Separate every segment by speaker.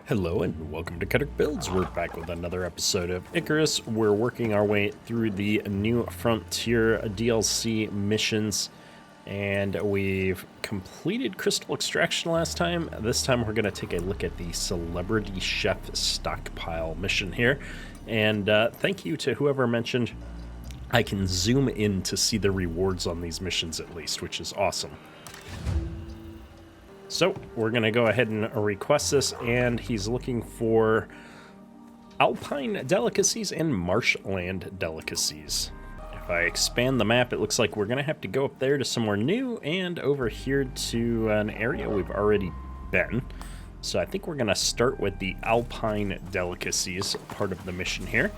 Speaker 1: Hello and welcome to Cutter Builds. We're back with another episode of Icarus. We're working our way through the New Frontier DLC missions, and we've completed Crystal Extraction last time. This time we're going to take a look at the Celebrity Chef Stockpile mission here. And thank you to whoever mentioned I can zoom in to see the rewards on these missions at least, which is awesome. So we're going to go ahead and request this, and he's looking for alpine delicacies and marshland delicacies. If I expand the map, it looks like we're going to have to go up there to somewhere new and over here to an area we've already been. So I think we're going to start with the alpine delicacies part of the mission here.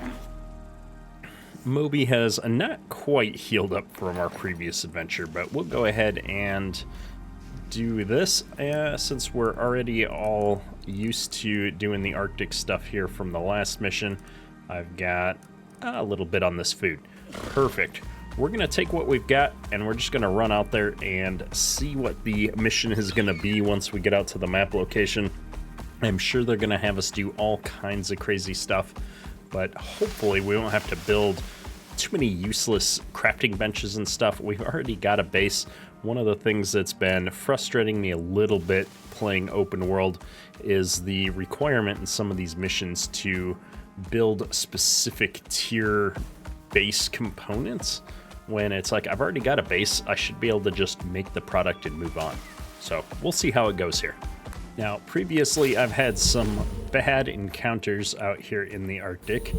Speaker 1: Moby has not quite healed up from our previous adventure, but we'll go ahead and do this since we're already all used to doing the Arctic stuff here from the last mission. I've got a little bit on this food. Perfect. We're gonna take what we've got and we're just gonna run out there and see what the mission is gonna be once we get out to the map location. I'm sure they're gonna have us do all kinds of crazy stuff, but hopefully we won't have to build too many useless crafting benches and stuff. We've already got a base. One of the things that's been frustrating me a little bit playing open world is the requirement in some of these missions to build specific tier base components. When it's like, I've already got a base, I should be able to just make the product and move on. So we'll see how it goes here. Now, previously I've had some bad encounters out here in the Arctic,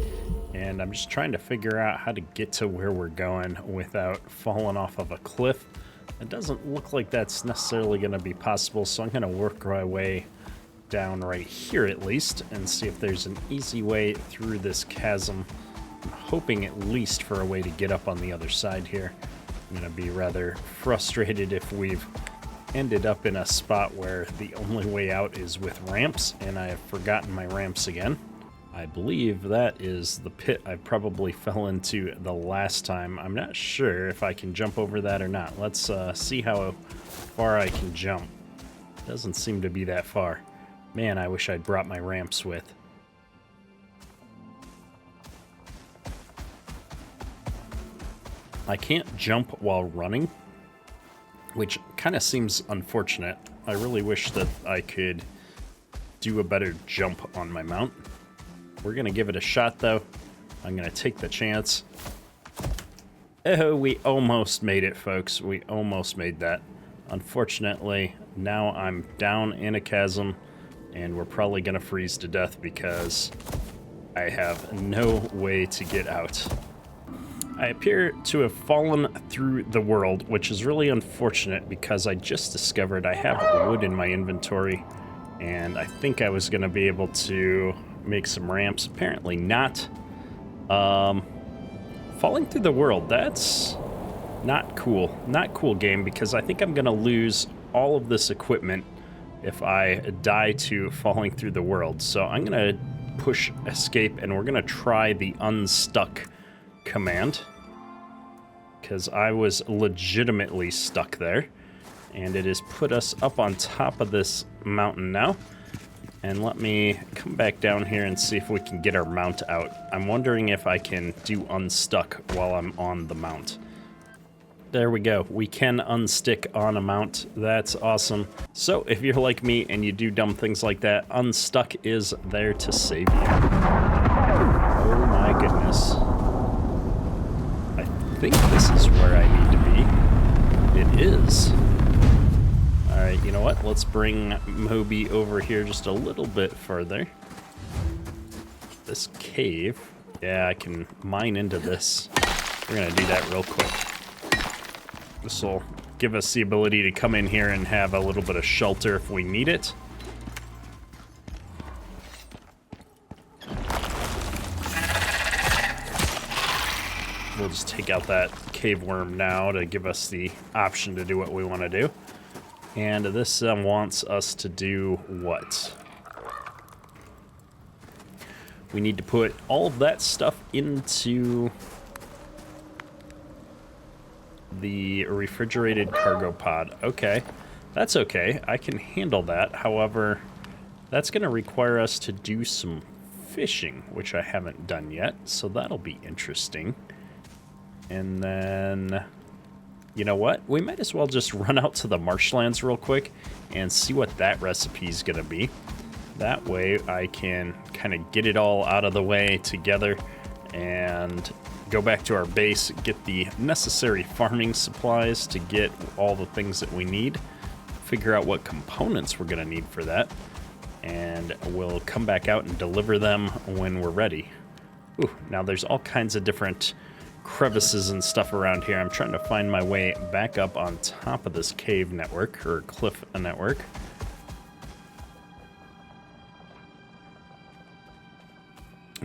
Speaker 1: and I'm just trying to figure out how to get to where we're going without falling off of a cliff. It doesn't look like that's necessarily going to be possible, so I'm going to work my way down right here at least and see if there's an easy way through this chasm. I'm hoping at least for a way to get up on the other side here. I'm going to be rather frustrated if we've ended up in a spot where the only way out is with ramps, and I have forgotten my ramps again. I believe that is the pit I probably fell into the last time. I'm not sure if I can jump over that or not. Let's see how far I can jump. Doesn't seem to be that far. Man, I wish I'd brought my ramps with. I can't jump while running, which kind of seems unfortunate. I really wish that I could do a better jump on my mount. We're going to give it a shot, though. I'm going to take the chance. Oh, we almost made it, folks. We almost made that. Unfortunately, now I'm down in a chasm, and we're probably going to freeze to death because I have no way to get out. I appear to have fallen through the world, which is really unfortunate because I just discovered I have wood in my inventory, and I think I was going to be able to make some ramps. Apparently not. Falling through the world, that's not cool. Not cool, game, because I think I'm going to lose all of this equipment if I die to falling through the world. So I'm going to push escape, and we're going to try the unstuck command, because I was legitimately stuck there, and it has put us up on top of this mountain now. And let me come back down here and see if we can get our mount out. I'm wondering if I can do unstuck while I'm on the mount. There we go. We can unstick on a mount. That's awesome. So if you're like me and you do dumb things like that, unstuck is there to save you. Oh my goodness. I think this is where I need to be. It is. Alright, you know what? Let's bring Moby over here just a little bit further. This cave. Yeah, I can mine into this. We're going to do that real quick. This will give us the ability to come in here and have a little bit of shelter if we need it. We'll just take out that cave worm now to give us the option to do what we want to do. And this wants us to do what? We need to put all of that stuff into the refrigerated cargo pod. Okay, that's okay. I can handle that. However, That's going to require us to do some fishing, which I haven't done yet, so that'll be interesting. And then, you know what? We might as well just run out to the marshlands real quick and see what that recipe is going to be. That way I can kind of get it all out of the way together and go back to our base, get the necessary farming supplies to get all the things that we need, figure out what components we're going to need for that, and we'll come back out and deliver them when we're ready. Ooh, now there's all kinds of different crevices and stuff around here. I'm trying to find my way back up on top of this cave network, or cliff network.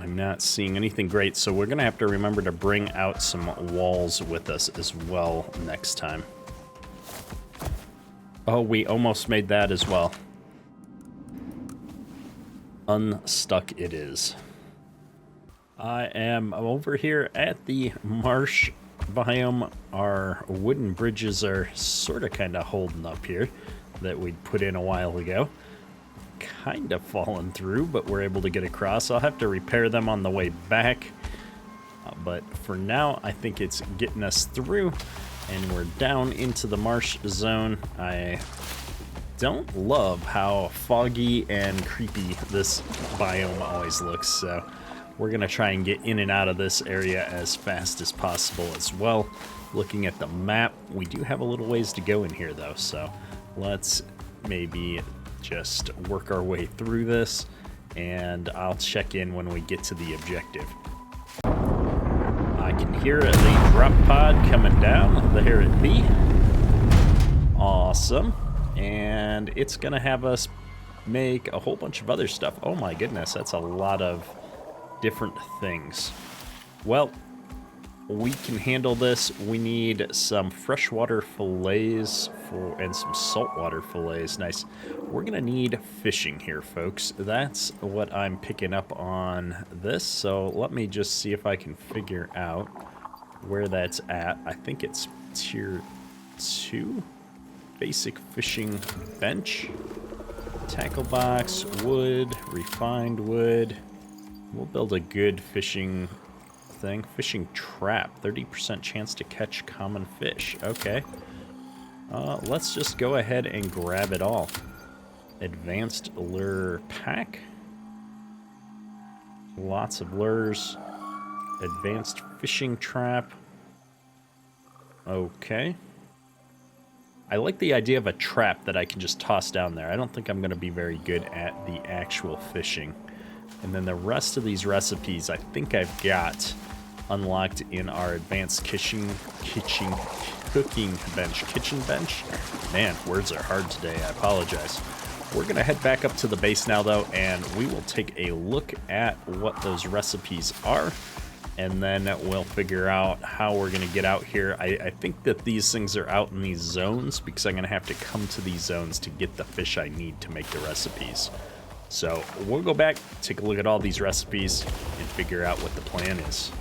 Speaker 1: I'm not seeing anything great, so we're going to have to remember to bring out some walls with us as well next time. Oh, we almost made that as well. Unstuck it is. I am over here at the marsh biome. Our wooden bridges are sort of kind of holding up here that we'd put in a while ago. Kind of fallen through, but we're able to get across. I'll have to repair them on the way back, but for now I think it's getting us through, and we're down into the marsh zone. I don't love how foggy and creepy this biome always looks, so we're gonna try and get in and out of this area as fast as possible as well. Looking at the map, we do have a little ways to go in here though, so let's maybe just work our way through this, and I'll check in when we get to the objective. I can hear the drop pod coming down. There it be. Awesome. And it's gonna have us make a whole bunch of other stuff. Oh my goodness, that's a lot of different things. Well, we can handle this. We need some freshwater fillets and some saltwater fillets. Nice. We're gonna need fishing here, folks. That's what I'm picking up on this. So let me just see if I can figure out where that's at. I think it's tier 2. Basic fishing bench. Tackle box, wood, refined wood. We'll build a good fishing thing. Fishing trap, 30% chance to catch common fish. Okay. Let's just go ahead and grab it all. Advanced lure pack. Lots of lures. Advanced fishing trap. Okay. I like the idea of a trap that I can just toss down there. I don't think I'm going to be very good at the actual fishing. And then the rest of these recipes I think I've got unlocked in our advanced cooking bench. Man, words are hard today. I apologize. We're going to head back up to the base now, though, and we will take a look at what those recipes are, and then we'll figure out how we're going to get out here. I think that these things are out in these zones because I'm going to have to come to these zones to get the fish I need to make the recipes. So we'll go back, take a look at all these recipes, and figure out what the plan is.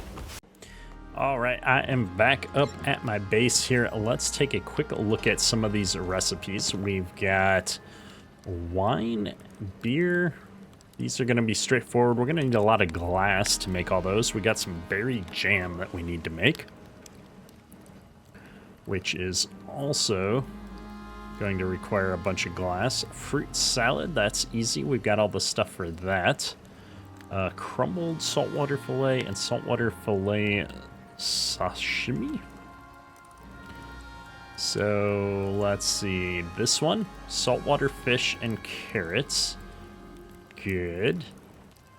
Speaker 1: All right, I am back up at my base here. Let's take a quick look at some of these recipes. We've got wine, beer. These are going to be straightforward. We're going to need a lot of glass to make all those. We got some berry jam that we need to make, which is also going to require a bunch of glass. Fruit salad, that's easy. We've got all the stuff for that. Crumbled saltwater fillet and saltwater fillet sashimi. So let's see, this one, saltwater fish and carrots. Good.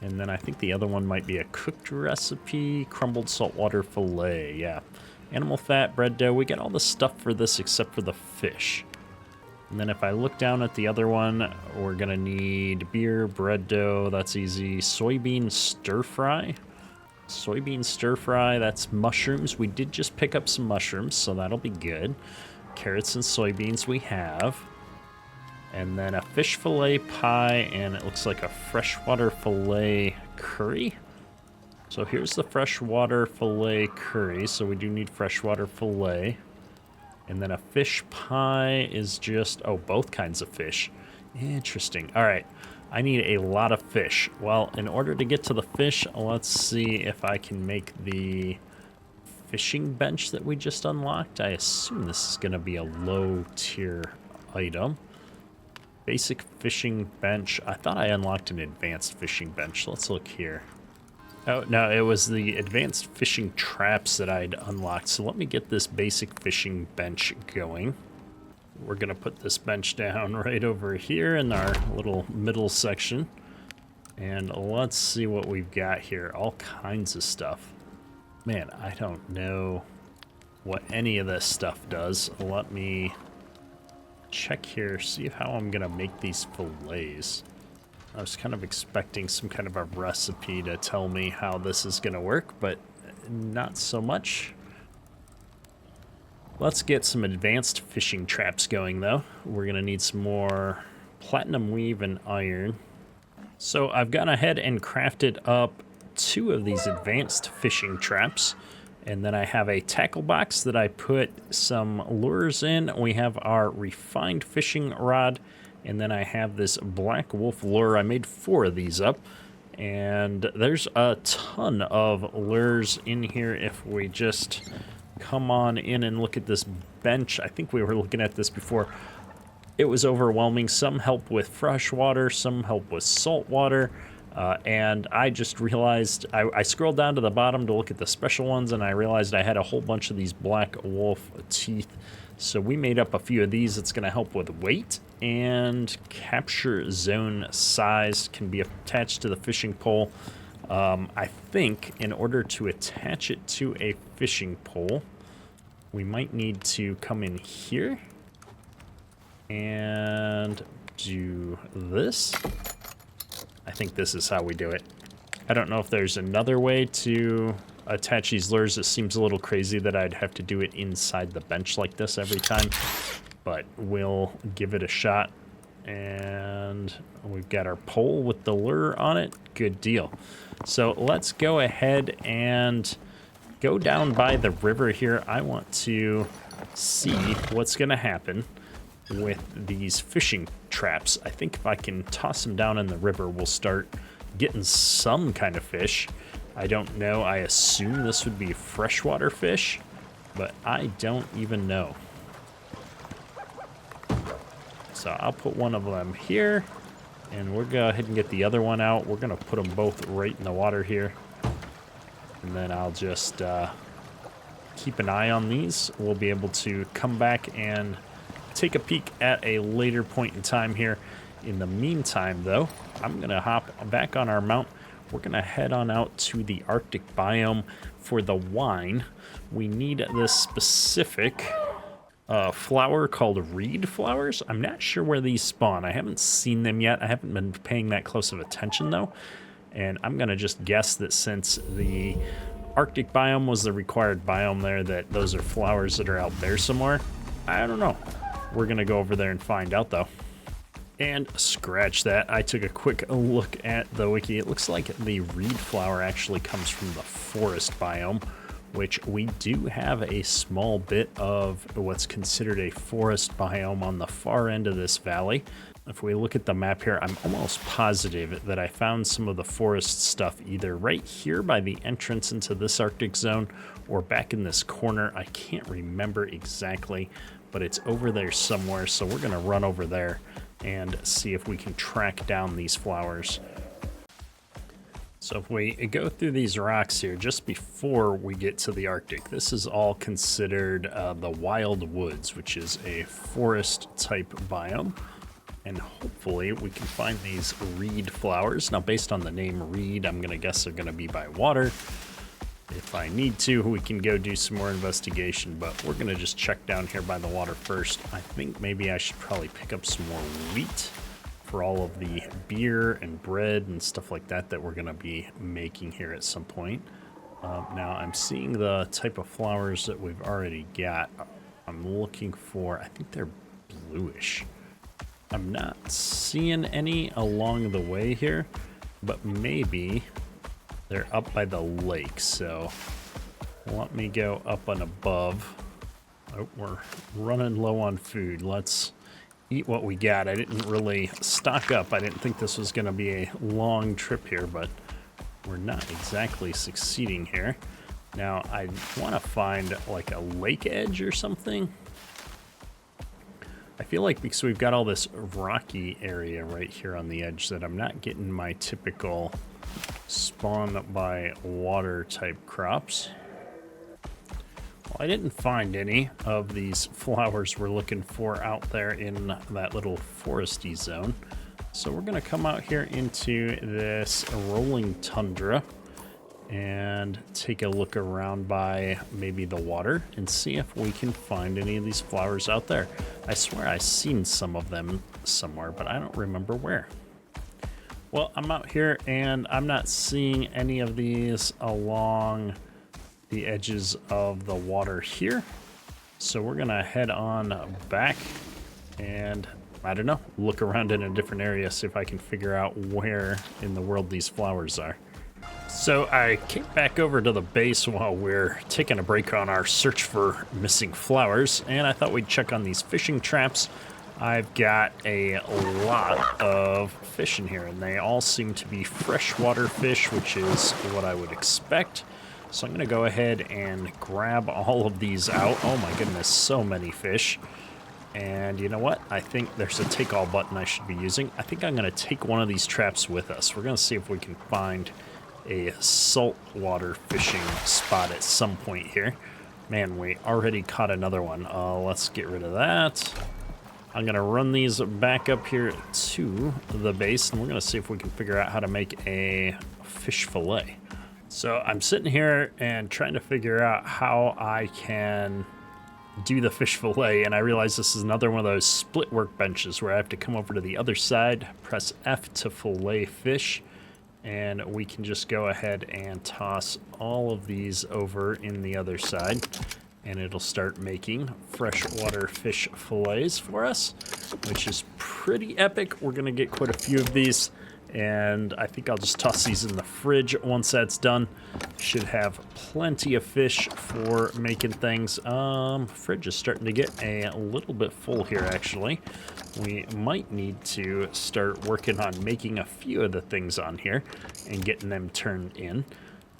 Speaker 1: And then I think the other one might be a cooked recipe, crumbled saltwater fillet. Yeah, animal fat, bread dough. We got all the stuff for this except for the fish. And then if I look down at the other one, we're gonna need beer, bread dough, that's easy. Soybean stir fry. Soybean stir fry, that's mushrooms. We did just pick up some mushrooms, so that'll be good. Carrots and soybeans we have. And then a fish fillet pie, and it looks like a freshwater fillet curry. So here's the freshwater fillet curry, so we do need freshwater fillet. And then a fish pie is just, oh, both kinds of fish. Interesting. All right. I need a lot of fish. Well, in order to get to the fish, let's see if I can make the fishing bench that we just unlocked. I assume this is going to be a low tier item. Basic fishing bench. I thought I unlocked an advanced fishing bench. Let's look here. Oh, no, it was the advanced fishing traps that I'd unlocked. So let me get this basic fishing bench going. We're going to put this bench down right over here in our little middle section. And let's see what we've got here. All kinds of stuff. Man, I don't know what any of this stuff does. Let me check here, see how I'm going to make these fillets. I was kind of expecting some kind of a recipe to tell me how this is going to work, but not so much. Let's get some advanced fishing traps going, though. We're going to need some more platinum weave and iron. So I've gone ahead and crafted up 2 of these advanced fishing traps. And then I have a tackle box that I put some lures in. We have our refined fishing rod. And then I have this black wolf lure. I made 4 of these up. And there's a ton of lures in here if we just come on in and look at this bench. I think we were looking at this before. It was overwhelming. Some help with fresh water, some help with salt water. And I just realized, I scrolled down to the bottom to look at the special ones, and I realized I had a whole bunch of these black wolf teeth. So we made up a few of these. It's going to help with weight and capture zone size. Can be attached to the fishing pole. I think in order to attach it to a fishing pole, we might need to come in here and do this. I think this is how we do it. I don't know if there's another way to attach these lures. It seems a little crazy that I'd have to do it inside the bench like this every time, but we'll give it a shot. And we've got our pole with the lure on it. Good deal. So let's go ahead and go down by the river here. I want to see what's going to happen with these fishing traps. I think if I can toss them down in the river, we'll start getting some kind of fish. I don't know. I assume this would be freshwater fish, but I don't even know. So I'll put one of them here, and we'll go ahead and get the other one out. We're going to put them both right in the water here. And then I'll just keep an eye on these. We'll be able to come back and take a peek at a later point in time here. In the meantime, though, I'm going to hop back on our mount. We're going to head on out to the Arctic biome for the wine. We need this specific flower called reed flowers. I'm not sure where these spawn. I haven't seen them yet. I haven't been paying that close of attention, though. And I'm going to just guess that since the Arctic biome was the required biome there, that those are flowers that are out there somewhere. I don't know. We're going to go over there and find out, though. And scratch that. I took a quick look at the wiki. It looks like the reed flower actually comes from the forest biome, which we do have a small bit of what's considered a forest biome on the far end of this valley. If we look at the map here, I'm almost positive that I found some of the forest stuff either right here by the entrance into this Arctic zone or back in this corner. I can't remember exactly, but it's over there somewhere. So we're going to run over there and see if we can track down these flowers. So if we go through these rocks here, just before we get to the Arctic, this is all considered the wild woods, which is a forest type biome. And hopefully we can find these reed flowers. Now, based on the name reed, I'm going to guess they're going to be by water. If I need to, we can go do some more investigation, but we're going to just check down here by the water first. I think maybe I should probably pick up some more wheat for all of the beer and bread and stuff like that that we're going to be making here at some point. Now, I'm seeing the type of flowers that we've already got. I'm looking for, I think they're bluish. I'm not seeing any along the way here, but maybe they're up by the lake. So let me go up and above. Oh, we're running low on food. Let's eat what we got. I didn't really stock up. I didn't think this was going to be a long trip here, but we're not exactly succeeding here. Now, I want to find like a lake edge or something. I feel like because we've got all this rocky area right here on the edge that I'm not getting my typical spawn by water type crops. Well, I didn't find any of these flowers we're looking for out there in that little foresty zone. So we're going to come out here into this rolling tundra and take a look around by maybe the water and see if we can find any of these flowers out there. I swear I've seen some of them somewhere, but I don't remember where. Well, I'm out here and I'm not seeing any of these along the edges of the water here. So we're gonna head on back and, I don't know, look around in a different area, see if I can figure out where in the world these flowers are. So I came back over to the base while we're taking a break on our search for missing flowers, and I thought we'd check on these fishing traps. I've got a lot of fish in here, and they all seem to be freshwater fish, which is what I would expect. So I'm going to go ahead and grab all of these out. Oh my goodness, so many fish. And you know what? I think there's a take all button I should be using. I think I'm going to take one of these traps with us. We're going to see if we can find a saltwater fishing spot at some point here. Man, we already caught another one. Let's get rid of that. I'm going to run these back up here to the base, and we're going to see if we can figure out how to make a fish fillet. So I'm sitting here and trying to figure out how I can do the fish fillet, and I realize this is another one of those split workbenches where I have to come over to the other side, press F to fillet fish, and we can just go ahead and toss all of these over in the other side, and it'll start making freshwater fish fillets for us, which is pretty epic. We're gonna get quite a few of these, and I think I'll just toss these in the fridge once that's done. Should have plenty of fish for making things. Fridge is starting to get a little bit full here, actually. We might need to start working on making a few of the things on here and getting them turned in.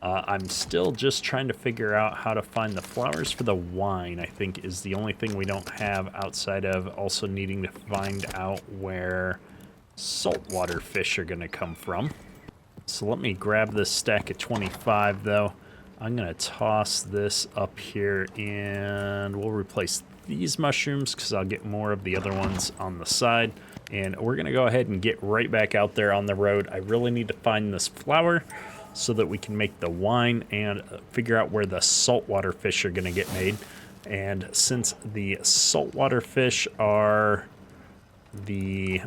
Speaker 1: I'm still just trying to figure out how to find the flowers for the wine, I think is the only thing we don't have, outside of also needing to find out where saltwater fish are going to come from. So let me grab this stack of 25 though. I'm going to toss this up here and we'll replace these mushrooms because I'll get more of the other ones on the side. And we're going to go ahead and get right back out there on the road. I really need to find this flower so that we can make the wine and figure out where the saltwater fish are going to get made. And since the saltwater fish are the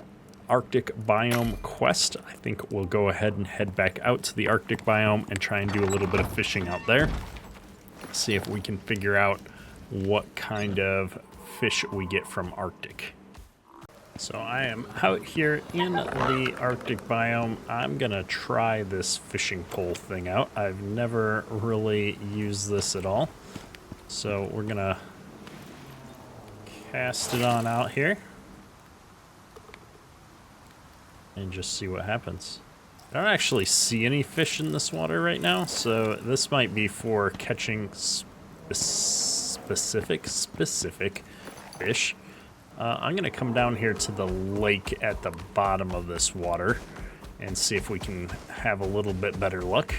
Speaker 1: Arctic biome quest, I think we'll go ahead and head back out to the Arctic biome and try and do a little bit of fishing out there. See if we can figure out what kind of fish we get from Arctic. So I am out here in the Arctic biome. I'm gonna try this fishing pole thing out. I've never really used this at all. So we're gonna cast it on out here and just see what happens. I don't actually see any fish in this water right now, so this might be for catching specific fish. I'm gonna come down here to the lake at the bottom of this water and see if we can have a little bit better luck.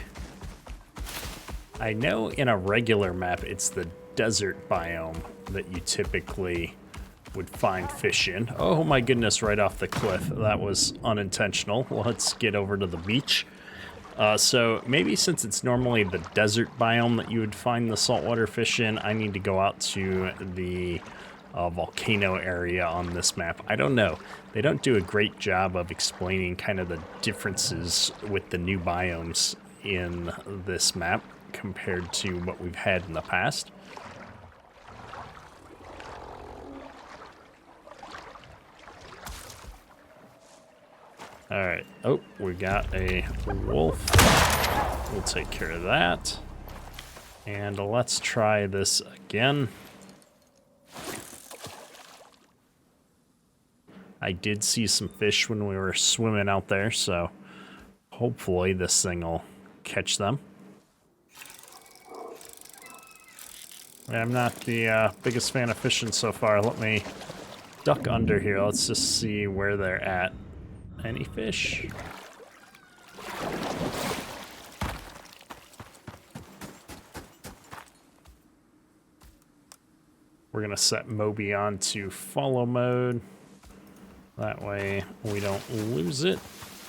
Speaker 1: I know in a regular map it's the desert biome that you typically would find fish in. Oh my goodness, right off the cliff. That was unintentional. Let's get over to the beach. So maybe since it's normally the desert biome that you would find the saltwater fish in, I need to go out to the volcano area on this map. I don't know. They don't do a great job of explaining kind of the differences with the new biomes in this map compared to what we've had in the past. All right. Oh, we got a wolf. We'll take care of that. And let's try this again. I did see some fish when we were swimming out there, so hopefully this thing will catch them. I'm not the biggest fan of fishing so far. Let me duck under here. Let's just see where they're at. Any fish? We're gonna set Moby on to follow mode. That way we don't lose it.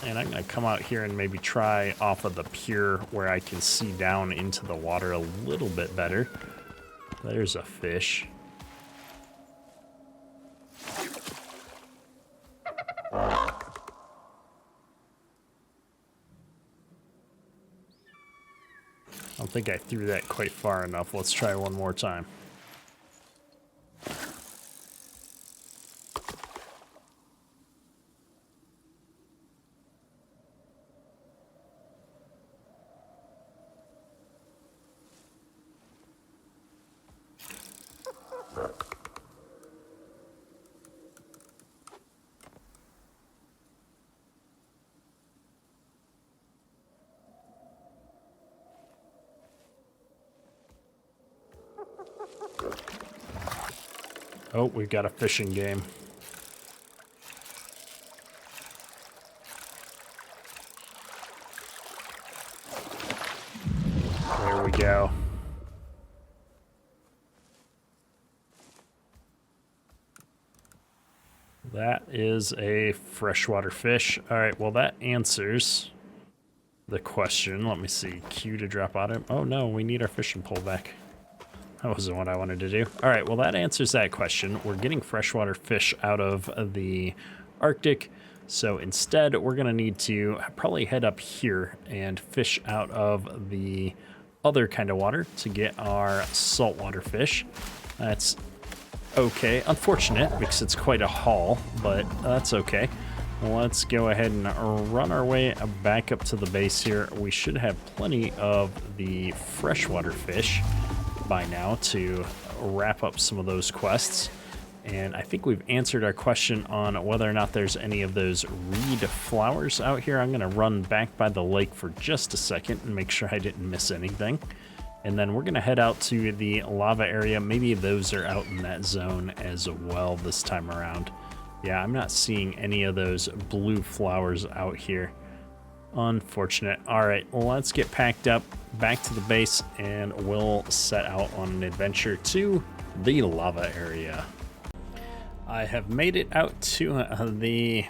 Speaker 1: And I'm gonna come out here and maybe try off of the pier where I can see down into the water a little bit better. There's a fish. I don't think I threw that quite far enough. Let's try one more time. Oh, we've got a fishing game. There we go. That is a freshwater fish. All right, well, that answers the question. Let me see. Q to drop on it. Oh, no, we need our fishing pole back. That wasn't what I wanted to do. All right, well, that answers that question. We're getting freshwater fish out of the Arctic. So instead, we're going to need to probably head up here and fish out of the other kind of water to get our saltwater fish. That's okay. Unfortunate because it's quite a haul, but that's okay. Let's go ahead and run our way back up to the base here. We should have plenty of the freshwater fish by now to wrap up some of those quests. And I think we've answered our question on whether or not there's any of those reed flowers out here. I'm going to run back by the lake for just a second and make sure I didn't miss anything. And then we're going to head out to the lava area. Maybe those are out in that zone as well this time around. Yeah, I'm not seeing any of those blue flowers out here. Unfortunate. All right, let's get packed up back to the base and we'll set out on an adventure to the lava area. I have made it out to the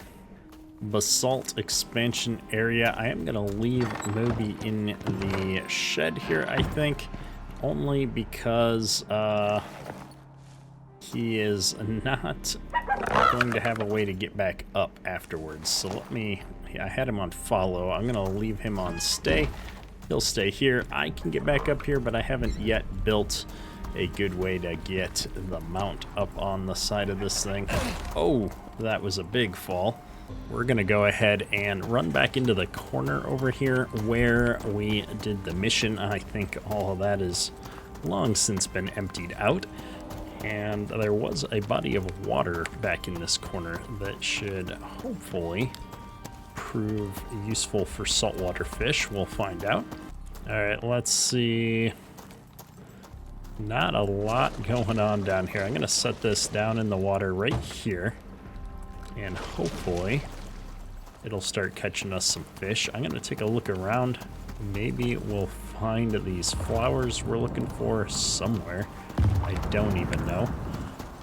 Speaker 1: basalt expansion area. I am going to leave Moby in the shed here, I think, only because he is not going to have a way to get back up afterwards. So let me, I had him on follow. I'm going to leave him on stay. He'll stay here. I can get back up here, but I haven't yet built a good way to get the mount up on the side of this thing. Oh, that was a big fall. We're gonna go ahead and run back into the corner over here where we did the mission. I think all of that is long since been emptied out. And there was a body of water back in this corner that should hopefully prove useful for saltwater fish. We'll find out. All right, let's see. Not a lot going on down here. I'm going to set this down in the water right here. And hopefully it'll start catching us some fish. I'm going to take a look around. Maybe we'll find these flowers we're looking for somewhere. I don't even know.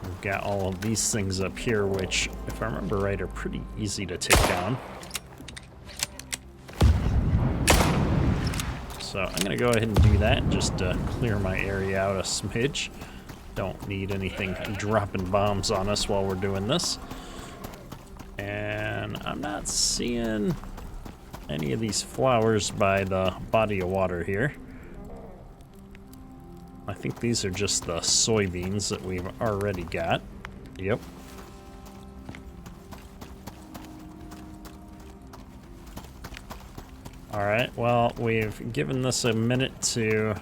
Speaker 1: We've got all of these things up here, which, if I remember right, are pretty easy to take down. So I'm going to go ahead and do that just to clear my area out a smidge. Don't need anything dropping bombs on us while we're doing this. And I'm not seeing any of these flowers by the body of water here. I think these are just the soybeans that we've already got. Yep. All right, well, we've given this a minute to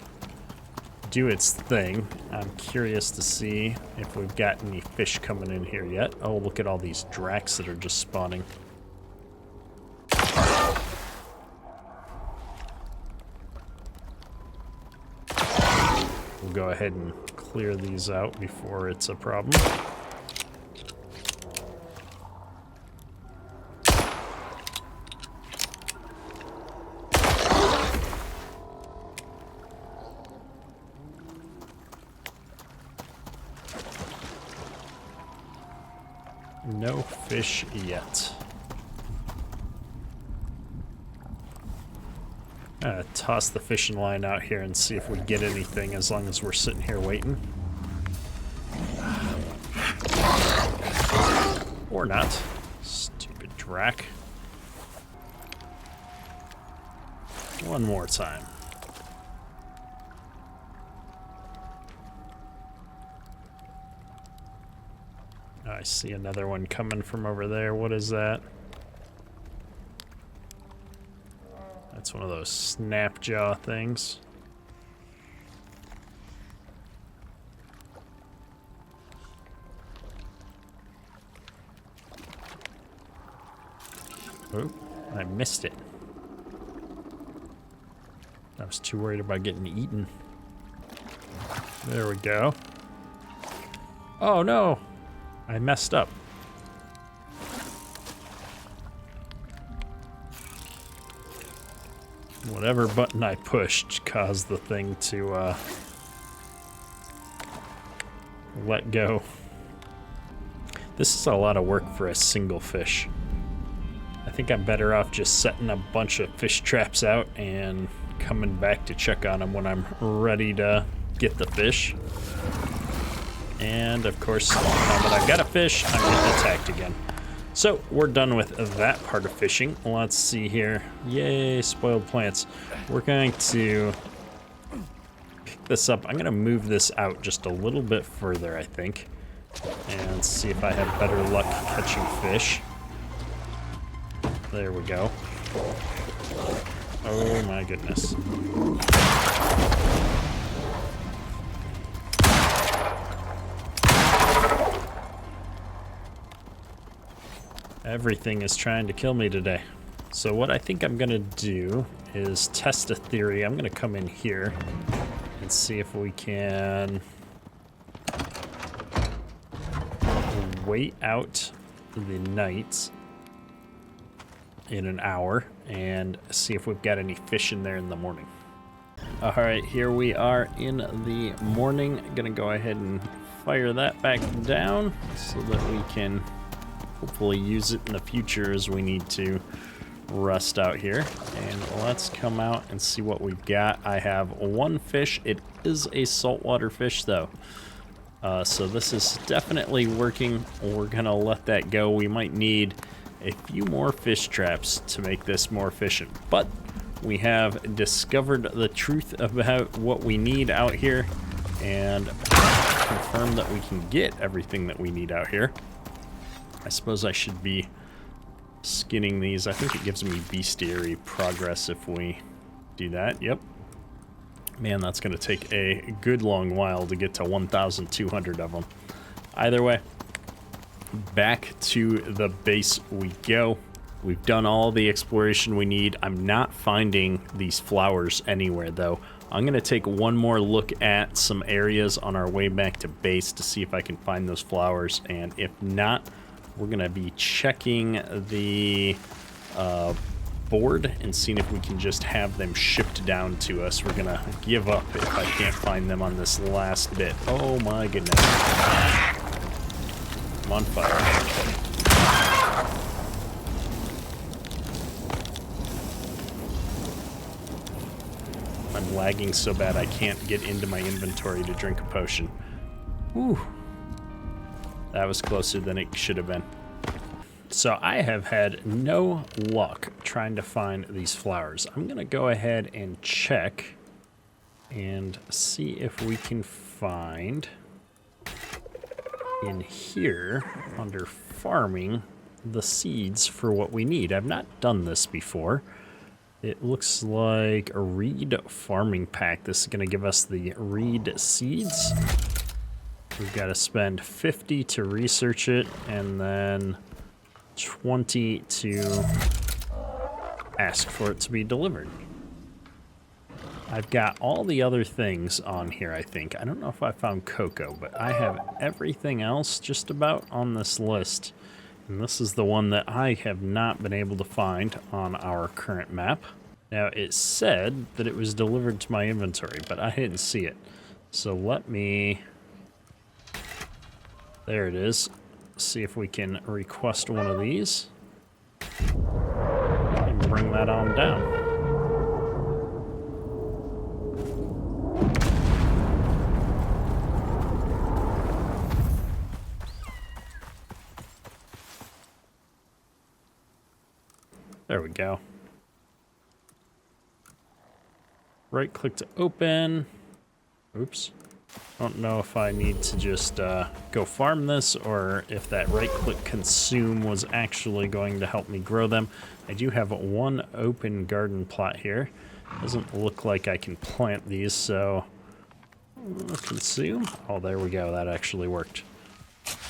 Speaker 1: do its thing. I'm curious to see if we've got any fish coming in here yet. Oh, look at all these Dracs that are just spawning. We'll go ahead and clear these out before it's a problem. No fish yet. Toss the fishing line out here and see if we get anything as long as we're sitting here waiting. Or not. Stupid Drac. One more time. I see another one coming from over there. What is that? That's one of those snap jaw things. Oh, I missed it. I was too worried about getting eaten. There we go. Oh no! I messed up. Whatever button I pushed caused the thing to let go. This is a lot of work for a single fish. I think I'm better off just setting a bunch of fish traps out and coming back to check on them when I'm ready to get the fish. And of course, now that I've got a fish, I'm getting attacked again. So we're done with that part of fishing. Let's see here. Yay, spoiled plants. We're going to pick this up. I'm going to move this out just a little bit further, I think, and see if I have better luck catching fish. There we go. Oh my goodness. Everything is trying to kill me today. So what I think I'm gonna do is test a theory. I'm gonna come in here and see if we can wait out the night in an hour and see if we've got any fish in there in the morning. All right, here we are in the morning. Gonna go ahead and fire that back down so that we can hopefully use it in the future as we need to rust out here. And let's come out and see what we've got. I have one fish. It is a saltwater fish though. So this is definitely working. We're gonna let that go. We might need a few more fish traps to make this more efficient, but we have discovered the truth about what we need out here and confirmed that we can get everything that we need out here. I suppose I should be skinning these. I think it gives me bestiary progress if we do that. Yep. Man, that's going to take a good long while to get to 1,200 of them. Either way, back to the base we go. We've done all the exploration we need. I'm not finding these flowers anywhere, though. I'm going to take one more look at some areas on our way back to base to see if I can find those flowers, and if not, we're going to be checking the board and seeing if we can just have them shipped down to us. We're going to give up if I can't find them on this last bit. Oh my goodness. I'm on fire. I'm lagging so bad I can't get into my inventory to drink a potion. Whew. That was closer than it should have been. So I have had no luck trying to find these flowers. I'm gonna go ahead and check and see if we can find in here under farming the seeds for what we need. I've not done this before. It looks like a reed farming pack. This is going to give us the reed seeds. We've got to spend 50 to research it, and then 20 to ask for it to be delivered. I've got all the other things on here, I think. I don't know if I found cocoa, but I have everything else just about on this list. And this is the one that I have not been able to find on our current map. Now, it said that it was delivered to my inventory, but I didn't see it. So let me... There it is. See if we can request one of these. And bring that on down. There we go. Right click to open. Oops. I don't know if I need to just go farm this or if that right click consume was actually going to help me grow them. I do have one open garden plot here. Doesn't look like I can plant these, so consume. Oh, there we go. That actually worked.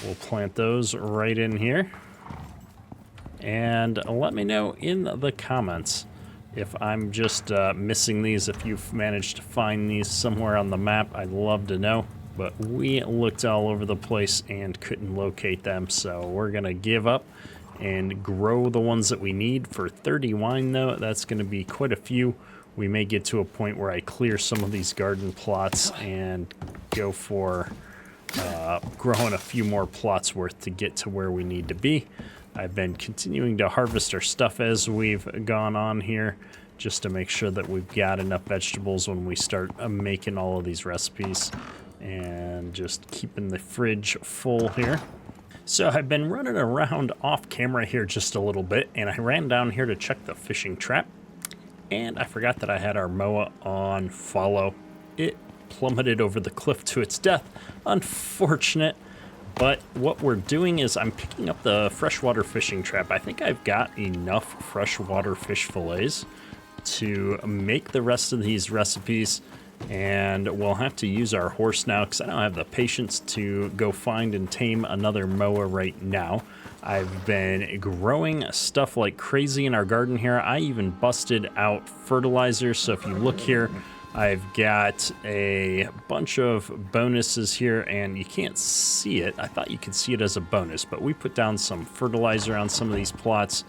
Speaker 1: We'll plant those right in here. And let me know in the comments if I'm just missing these, if you've managed to find these somewhere on the map. I'd love to know. But we looked all over the place and couldn't locate them, so we're going to give up and grow the ones that we need. For 30 wine, though, that's going to be quite a few. We may get to a point where I clear some of these garden plots and go for growing a few more plots worth to get to where we need to be. I've been continuing to harvest our stuff as we've gone on here, just to make sure that we've got enough vegetables when we start making all of these recipes, and just keeping the fridge full here. So I've been running around off camera here just a little bit, and I ran down here to check the fishing trap, and I forgot that I had our moa on follow. It plummeted over the cliff to its death. Unfortunate. But what we're doing is I'm picking up the freshwater fishing trap. I think I've got enough freshwater fish fillets to make the rest of these recipes, and we'll have to use our horse now because I don't have the patience to go find and tame another moa right now. I've been growing stuff like crazy in our garden here. I even busted out fertilizer, so if you look here, I've got a bunch of bonuses here, and you can't see it. I thought you could see it as a bonus, but we put down some fertilizer on some of these plots.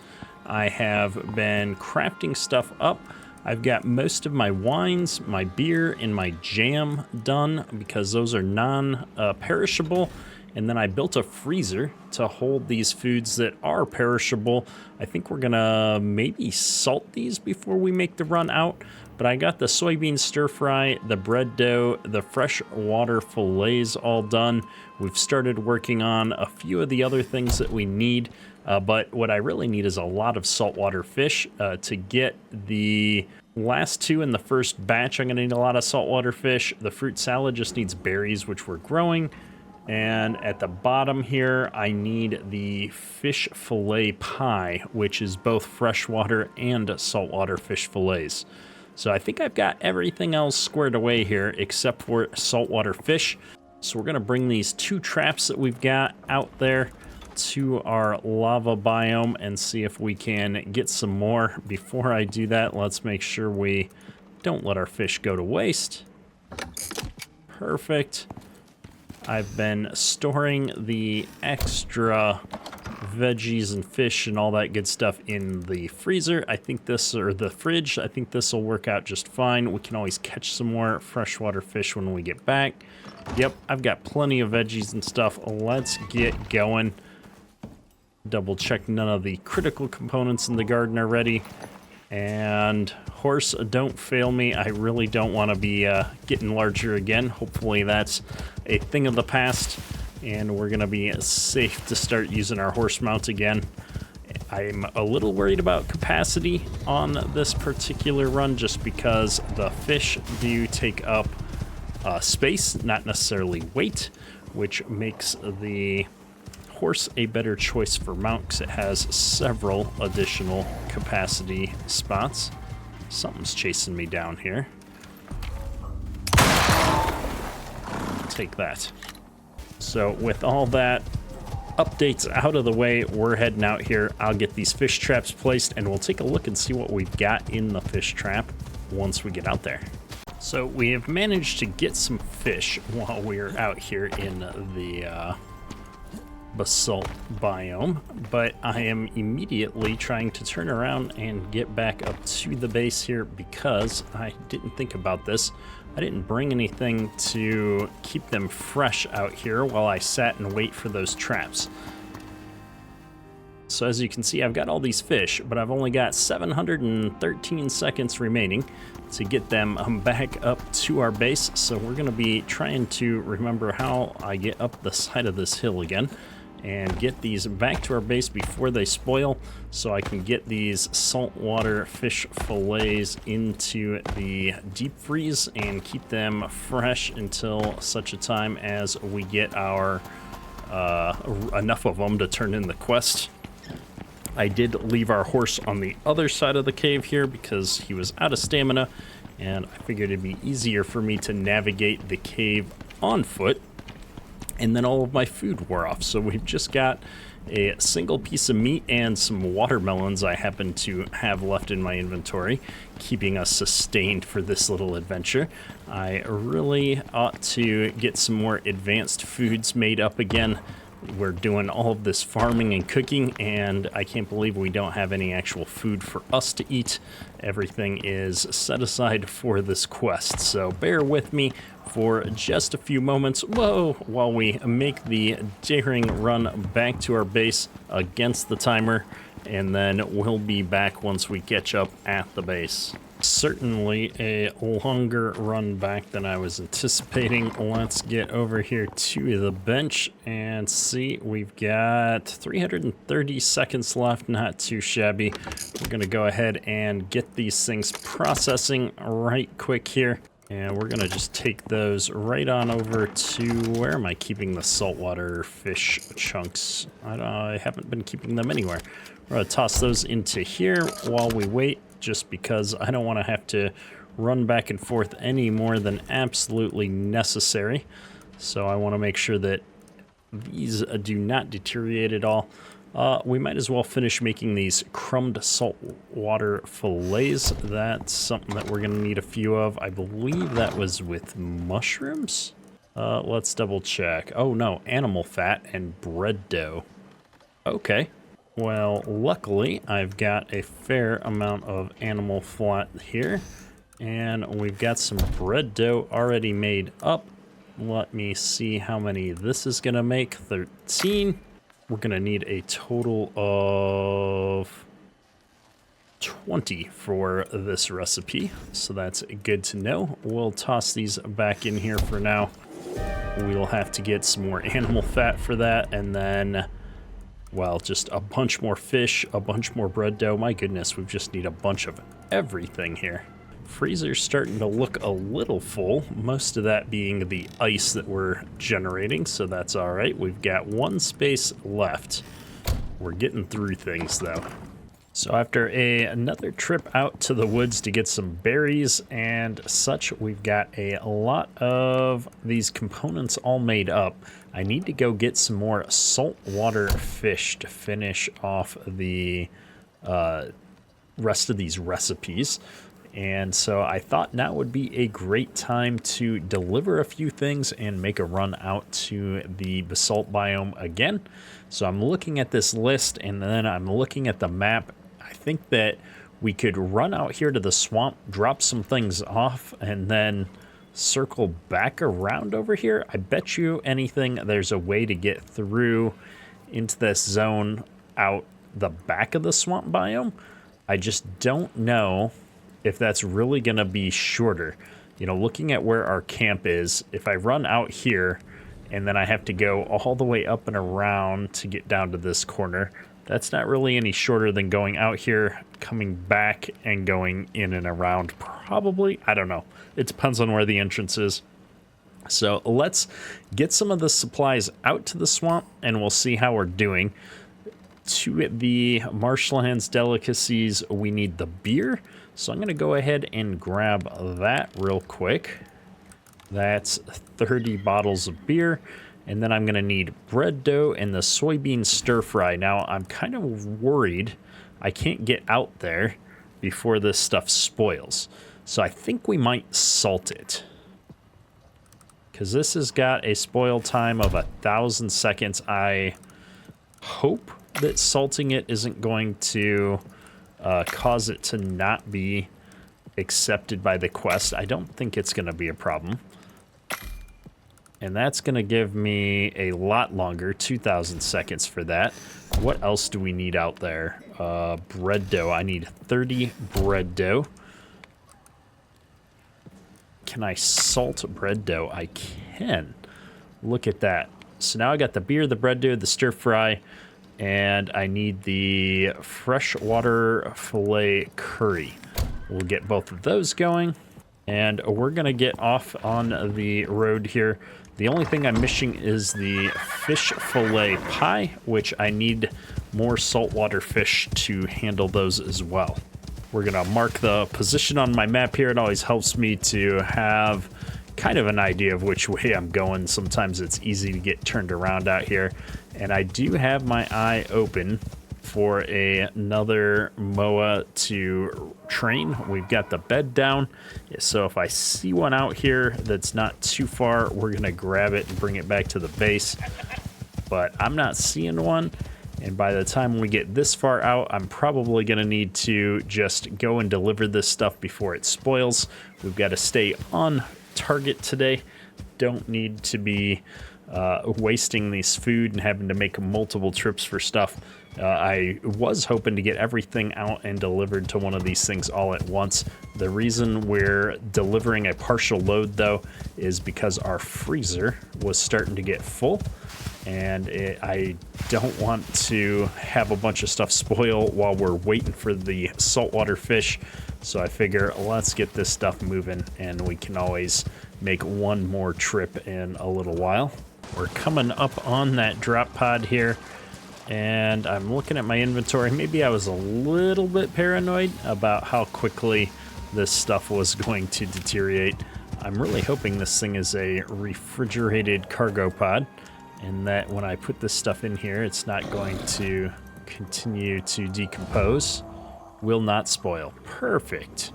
Speaker 1: I have been crafting stuff up. I've got most of my wines, my beer, and my jam done because those are non-perishable. And then I built a freezer to hold these foods that are perishable. I think we're gonna maybe salt these before we make the run out. But I got the soybean stir fry, the bread dough, the freshwater fillets all done. We've started working on a few of the other things that we need. But what I really need is a lot of saltwater fish to get the last two in the first batch. I'm gonna need a lot of saltwater fish. The fruit salad just needs berries, which we're growing. And at the bottom here, I need the fish fillet pie, which is both freshwater and saltwater fish fillets. So I think I've got everything else squared away here except for saltwater fish. So we're going to bring these two traps that we've got out there to our lava biome and see if we can get some more. Before I do that, let's make sure we don't let our fish go to waste. Perfect. I've been storing the extra veggies and fish and all that good stuff in the freezer. I think this, or the fridge, I think this will work out just fine. We can always catch some more freshwater fish when we get back. Yep, I've got plenty of veggies and stuff. Let's get going. Double check none of the critical components in the garden are ready. And horse, don't fail me. I really don't want to be getting larger again. Hopefully that's a thing of the past, and we're going to be safe to start using our horse mount again. I'm a little worried about capacity on this particular run just because the fish do take up space, not necessarily weight, which makes the horse a better choice for mount because it has several additional capacity spots. Something's chasing me down here. Take that. So with all that updates out of the way, we're heading out here. I'll get these fish traps placed and we'll take a look and see what we've got in the fish trap once we get out there. So we have managed to get some fish while we're out here in the basalt biome, but I am immediately trying to turn around and get back up to the base here because I didn't think about this. I didn't bring anything to keep them fresh out here while I sat and wait for those traps. So as you can see, I've got all these fish, but I've only got 713 seconds remaining to get them back up to our base. So we're going to be trying to remember how I get up the side of this hill again and get these back to our base before they spoil, so I can get these saltwater fish fillets into the deep freeze and keep them fresh until such a time as we get our enough of them to turn in the quest. I did leave our horse on the other side of the cave here because he was out of stamina, and I figured it'd be easier for me to navigate the cave on foot. And then all of my food wore off, so we've just got a single piece of meat and some watermelons I happen to have left in my inventory, keeping us sustained for this little adventure. I really ought to get some more advanced foods made up again. We're doing all of this farming and cooking, and I can't believe we don't have any actual food for us to eat. Everything is set aside for this quest, so bear with me for just a few moments, while we make the daring run back to our base against the timer, and then we'll be back once we catch up at the base. Certainly a longer run back than I was anticipating. Let's get over here to the bench and see. We've got 330 seconds left, not too shabby. We're gonna go ahead and get these things processing right quick here. And we're gonna just take those right on over to, where am I keeping the saltwater fish chunks? I haven't been keeping them anywhere. We're gonna toss those into here while we wait, just because I don't want to have to run back and forth any more than absolutely necessary. So I want to make sure that these do not deteriorate at all. We might as well finish making these crumbed saltwater fillets. That's something that we're going to need a few of. I believe that was with mushrooms. Let's double check. Oh no, animal fat and bread dough. Okay. Well, luckily, I've got a fair amount of animal fat here, and we've got some bread dough already made up. Let me see how many this is going to make. 13. We're going to need a total of 20 for this recipe, so that's good to know. We'll toss these back in here for now. We'll have to get some more animal fat for that, and then, well, just a bunch more fish, a bunch more bread dough. My goodness, we just need a bunch of everything here. Freezer's starting to look a little full, most of that being the ice that we're generating, so that's all right. We've got one space left. We're getting through things, though. So after another trip out to the woods to get some berries and such, we've got a lot of these components all made up. I need to go get some more saltwater fish to finish off the rest of these recipes. And so I thought now would be a great time to deliver a few things and make a run out to the basalt biome again. So I'm looking at this list, and then I'm looking at the map. I think that we could run out here to the swamp, drop some things off, and then circle back around over here. I bet you anything there's a way to get through into this zone out the back of the swamp biome. I just don't know if that's really going to be shorter. You know, looking at where our camp is, if I run out here and then I have to go all the way up and around to get down to this corner, that's not really any shorter than going out here, coming back, and going in and around, probably. I don't know. It depends on where the entrance is. So let's get some of the supplies out to the swamp, and we'll see how we're doing. To the marshlands delicacies, we need the beer. So I'm going to go ahead and grab that real quick. That's 30 bottles of beer. And then I'm going to need bread dough and the soybean stir fry. Now, I'm kind of worried I can't get out there before this stuff spoils. So I think we might salt it, because this has got a spoil time of 1,000 seconds. I hope that salting it isn't going to cause it to not be accepted by the quest. I don't think it's going to be a problem. And that's going to give me a lot longer, 2,000 seconds for that. What else do we need out there? Bread dough. I need 30 bread dough. Can I salt bread dough? I can. Look at that. So now I got the beer, the bread dough, the stir fry, and I need the freshwater filet curry. We'll get both of those going, and we're going to get off on the road here. The only thing I'm missing is the fish fillet pie, which I need more saltwater fish to handle those as well. We're going to mark the position on my map here. It always helps me to have kind of an idea of which way I'm going. Sometimes it's easy to get turned around out here. And I do have my eye open for another MOA to train. We've got the bed down. So if I see one out here that's not too far, we're going to grab it and bring it back to the base. But I'm not seeing one. And by the time we get this far out, I'm probably going to need to just go and deliver this stuff before it spoils. We've got to stay on target today. Don't need to be wasting this food and having to make multiple trips for stuff. I was hoping to get everything out and delivered to one of these things all at once. The reason we're delivering a partial load, though, is because our freezer was starting to get full. And I don't want to have a bunch of stuff spoil while we're waiting for the saltwater fish. So I figure let's get this stuff moving, and we can always make one more trip in a little while. We're coming up on that drop pod here, and I'm looking at my inventory. Maybe I was a little bit paranoid about how quickly this stuff was going to deteriorate. I'm really hoping this thing is a refrigerated cargo pod, and that when I put this stuff in here, it's not going to continue to decompose. Will not spoil. Perfect.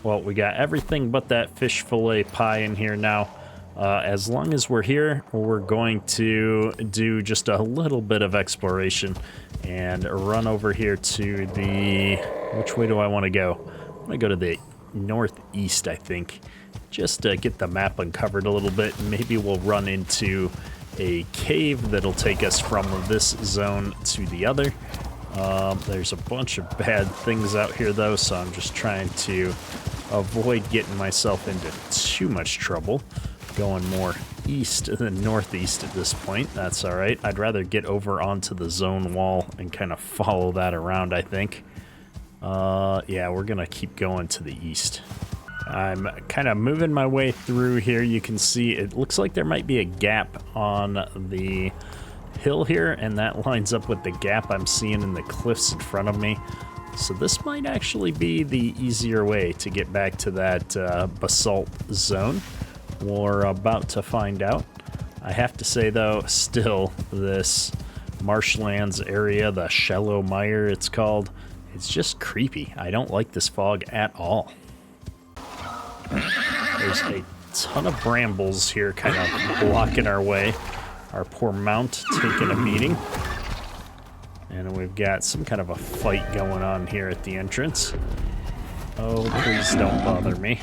Speaker 1: Well, we got everything but that fish fillet pie in here now. As long as we're here, we're going to do just a little bit of exploration and run over here to the... Which way do I want to go? I'm going to go to the northeast, I think. Just to get the map uncovered a little bit. Maybe we'll run into a cave that'll take us from this zone to the other. There's a bunch of bad things out here, though, so I'm just trying to avoid getting myself into too much trouble. Going more east than northeast at this point. That's all right. I'd rather get over onto the zone wall and kind of follow that around, I think. Yeah, we're going to keep going to the east. I'm kind of moving my way through here. You can see it looks like there might be a gap on the hill here, and that lines up with the gap I'm seeing in the cliffs in front of me. So this might actually be the easier way to get back to that basalt zone. We're about to find out. I have to say, though, still, this marshlands area, the shallow mire it's called, it's just creepy. I don't like this fog at all. There's a ton of brambles here kind of blocking our way. Our poor mount taking a beating. And we've got some kind of a fight going on here at the entrance. Oh, please don't bother me.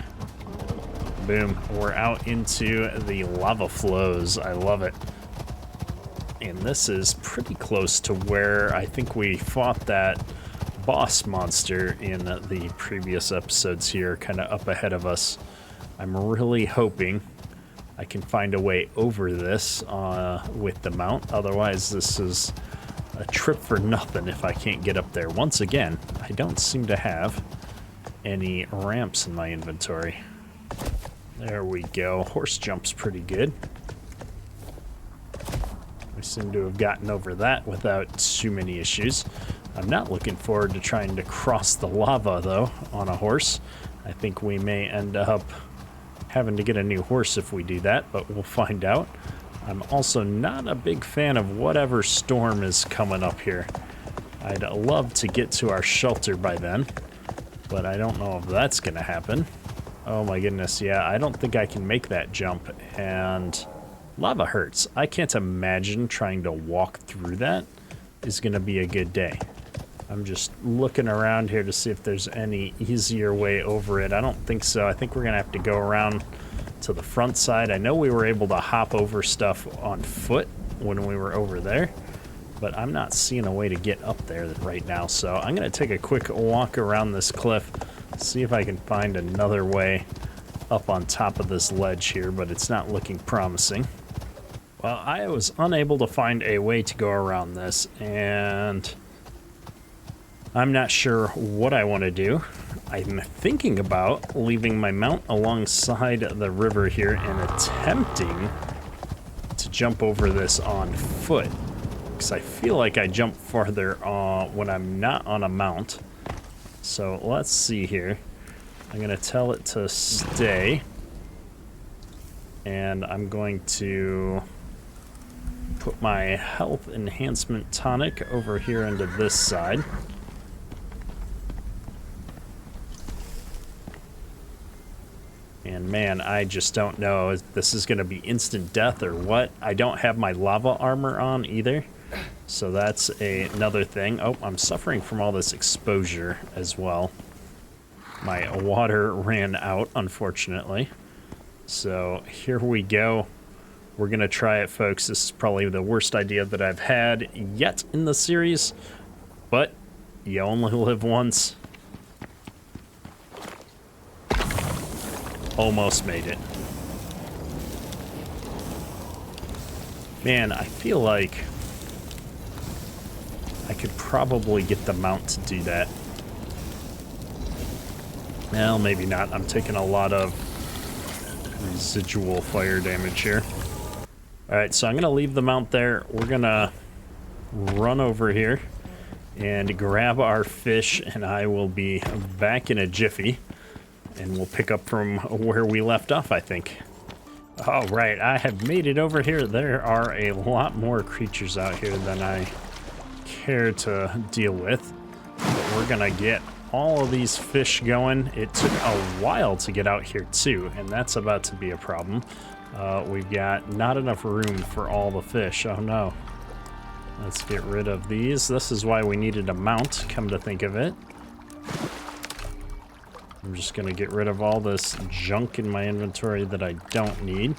Speaker 1: Boom. We're out into the lava flows. I love it. And this is pretty close to where I think we fought that boss monster in the previous episodes here, kind of up ahead of us. I'm really hoping I can find a way over this with the mount. Otherwise, this is a trip for nothing if I can't get up there. Once again, I don't seem to have any ramps in my inventory. There we go. Horse jump's pretty good. We seem to have gotten over that without too many issues. I'm not looking forward to trying to cross the lava, though, on a horse. I think we may end up having to get a new horse if we do that, but we'll find out. I'm also not a big fan of whatever storm is coming up here. I'd love to get to our shelter by then, but I don't know if that's going to happen. Oh my goodness, yeah, I don't think I can make that jump, and lava hurts. I can't imagine trying to walk through that is going to be a good day. I'm just looking around here to see if there's any easier way over it. I don't think so. I think we're going to have to go around to the front side. I know we were able to hop over stuff on foot when we were over there, but I'm not seeing a way to get up there right now. So I'm going to take a quick walk around this cliff, see if I can find another way up on top of this ledge here, but it's not looking promising. Well, I was unable to find a way to go around this, and I'm not sure what I want to do. I'm thinking about leaving my mount alongside the river here and attempting to jump over this on foot, because I feel like I jump farther when I'm not on a mount. So let's see here. I'm going to tell it to stay, and I'm going to put my health enhancement tonic over here into this side. And man, I just don't know if this is going to be instant death or what. I don't have my lava armor on either, so that's another thing. Oh, I'm suffering from all this exposure as well. My water ran out, unfortunately. So here we go. We're going to try it, folks. This is probably the worst idea that I've had yet in the series, but you only live once. Almost made it. Man, I feel like I could probably get the mount to do that. Well, maybe not. I'm taking a lot of residual fire damage here. Alright, so I'm going to leave the mount there. We're going to run over here and grab our fish, and I will be back in a jiffy. And we'll pick up from where we left off, I think. All right, I have made it over here. There are a lot more creatures out here than I care to deal with. But we're going to get all of these fish going. It took a while to get out here, too, and that's about to be a problem. We've got not enough room for all the fish. Oh, no. Let's get rid of these. This is why we needed a mount, come to think of it. I'm just going to get rid of all this junk in my inventory that I don't need.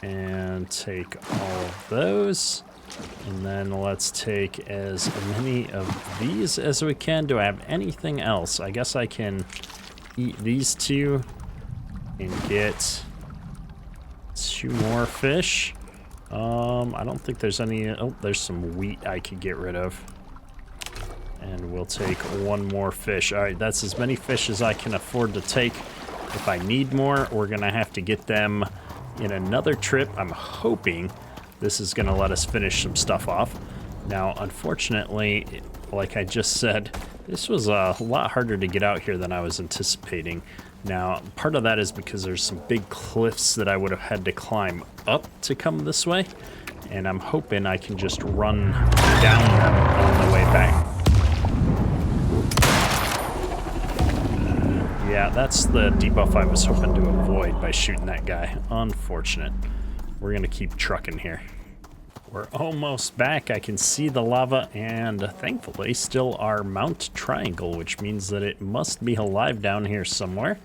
Speaker 1: And take all of those. And then let's take as many of these as we can. Do I have anything else? I guess I can eat these two and get 2 more fish. I don't think there's any... Oh, there's some wheat I could get rid of. And we'll take 1 more fish. All right, that's as many fish as I can afford to take. If I need more, we're going to have to get them in another trip. I'm hoping this is going to let us finish some stuff off. Now, unfortunately, like I just said, this was a lot harder to get out here than I was anticipating. Now, part of that is because there's some big cliffs that I would have had to climb up to come this way. And I'm hoping I can just run down them on the way back. Yeah, that's the debuff I was hoping to avoid by shooting that guy. Unfortunate. We're going to keep trucking here. We're almost back. I can see the lava and thankfully still our mount triangle, which means that it must be alive down here somewhere.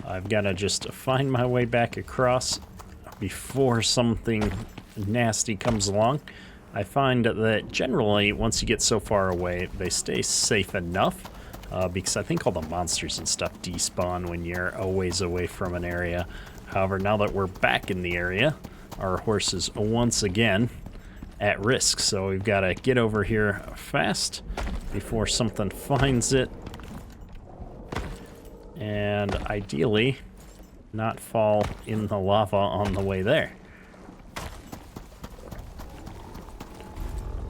Speaker 1: I've got to just find my way back across before something nasty comes along. I find that generally once you get so far away, they stay safe enough. Because I think all the monsters and stuff despawn when you're a ways away from an area. However, now that we're back in the area, our horse is once again at risk. So we've got to get over here fast before something finds it. And ideally, not fall in the lava on the way there.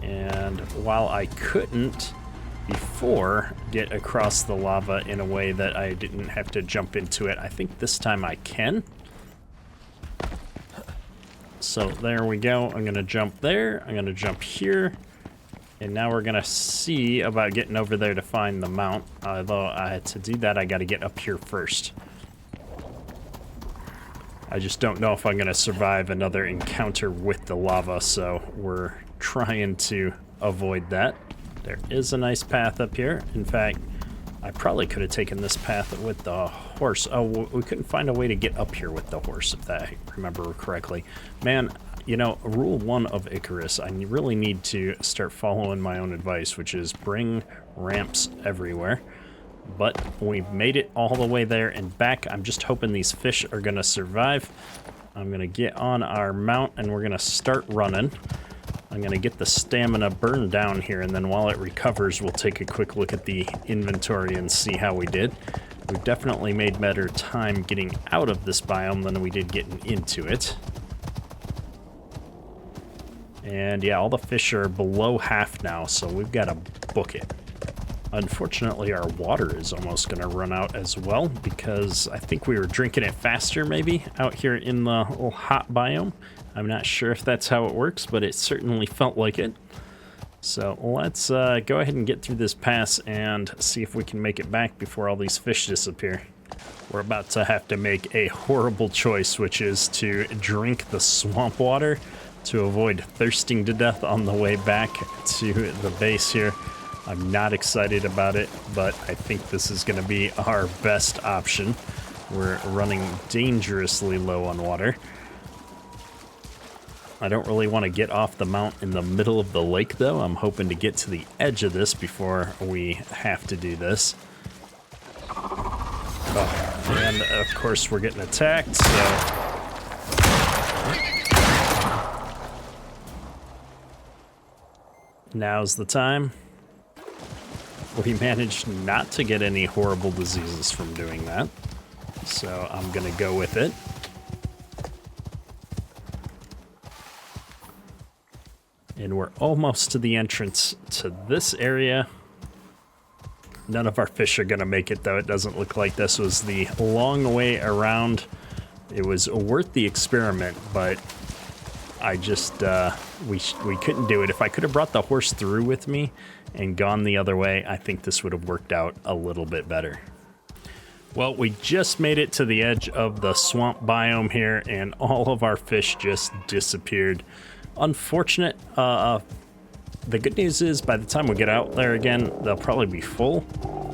Speaker 1: And And while I couldn't before get across the lava in a way that I didn't have to jump into it, I think this time I can. So there we go. I'm gonna jump there, I'm gonna jump here, and now we're gonna see about getting over there to find the mount. Although to do that, I gotta get up here first. I just don't know if I'm gonna survive another encounter with the lava, so we're trying to avoid that. There is a nice path up here. In fact, I probably could have taken this path with the horse. Oh, we couldn't find a way to get up here with the horse, if I remember correctly. Man, you know, rule 1 of Icarus, I really need to start following my own advice, which is bring ramps everywhere. But we've made it all the way there and back. I'm just hoping these fish are gonna survive. I'm gonna get on our mount and we're gonna start running. I'm gonna get the stamina burned down here, and then while it recovers, we'll take a quick look at the inventory and see how we did. We've definitely made better time getting out of this biome than we did getting into it. And yeah, all the fish are below half now, so we've got to book it. Unfortunately, our water is almost going to run out as well, because I think we were drinking it faster maybe out here in the little hot biome. I'm not sure if that's how it works, but it certainly felt like it. So let's go ahead and get through this pass and see if we can make it back before all these fish disappear. We're about to have to make a horrible choice, which is to drink the swamp water to avoid thirsting to death on the way back to the base here. I'm not excited about it, but I think this is going to be our best option. We're running dangerously low on water. I don't really want to get off the mount in the middle of the lake, though. I'm hoping to get to the edge of this before we have to do this. Oh, and of course we're getting attacked, so... Now's the time. We managed not to get any horrible diseases from doing that, so I'm gonna go with it. And we're almost to the entrance to this area. None of our fish are gonna make it, though. It doesn't look like this was the long way around. It was worth the experiment, but I just, we couldn't do it. If I could have brought the horse through with me and gone the other way, I think this would have worked out a little bit better. Well, we just made it to the edge of the swamp biome here, and all of our fish just disappeared. Unfortunate. The good news is by the time we get out there again, they'll probably be full.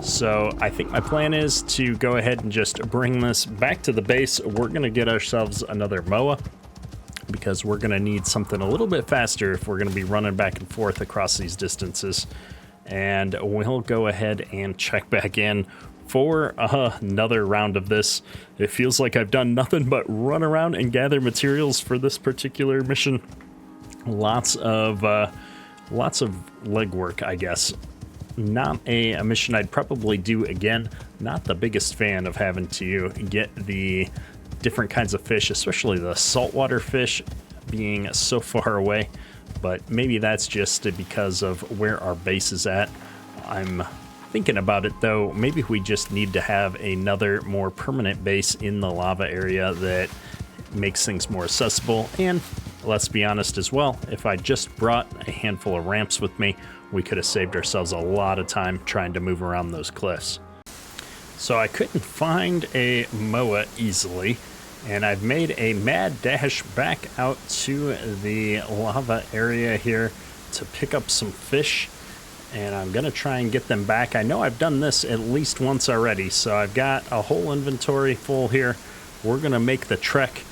Speaker 1: So I think my plan is to go ahead and just bring this back to the base. We're going to get ourselves another MOA, because we're going to need something a little bit faster if we're going to be running back and forth across these distances. And we'll go ahead and check back in for another round of this. It feels like I've done nothing but run around and gather materials for this particular mission. Lots of legwork, I guess. Not a mission I'd probably do again. Not the biggest fan of having to get the different kinds of fish, especially the saltwater fish being so far away. But maybe that's just because of where our base is at. I'm thinking about it, though. Maybe we just need to have another more permanent base in the lava area that makes things more accessible. And let's be honest as well, if I just brought a handful of ramps with me, we could have saved ourselves a lot of time trying to move around those cliffs. So I couldn't find a MOA easily, and I've made a mad dash back out to the lava area here to pick up some fish, and I'm gonna try and get them back. I know I've done this at least once already, so I've got a whole inventory full here. We're gonna make the trek,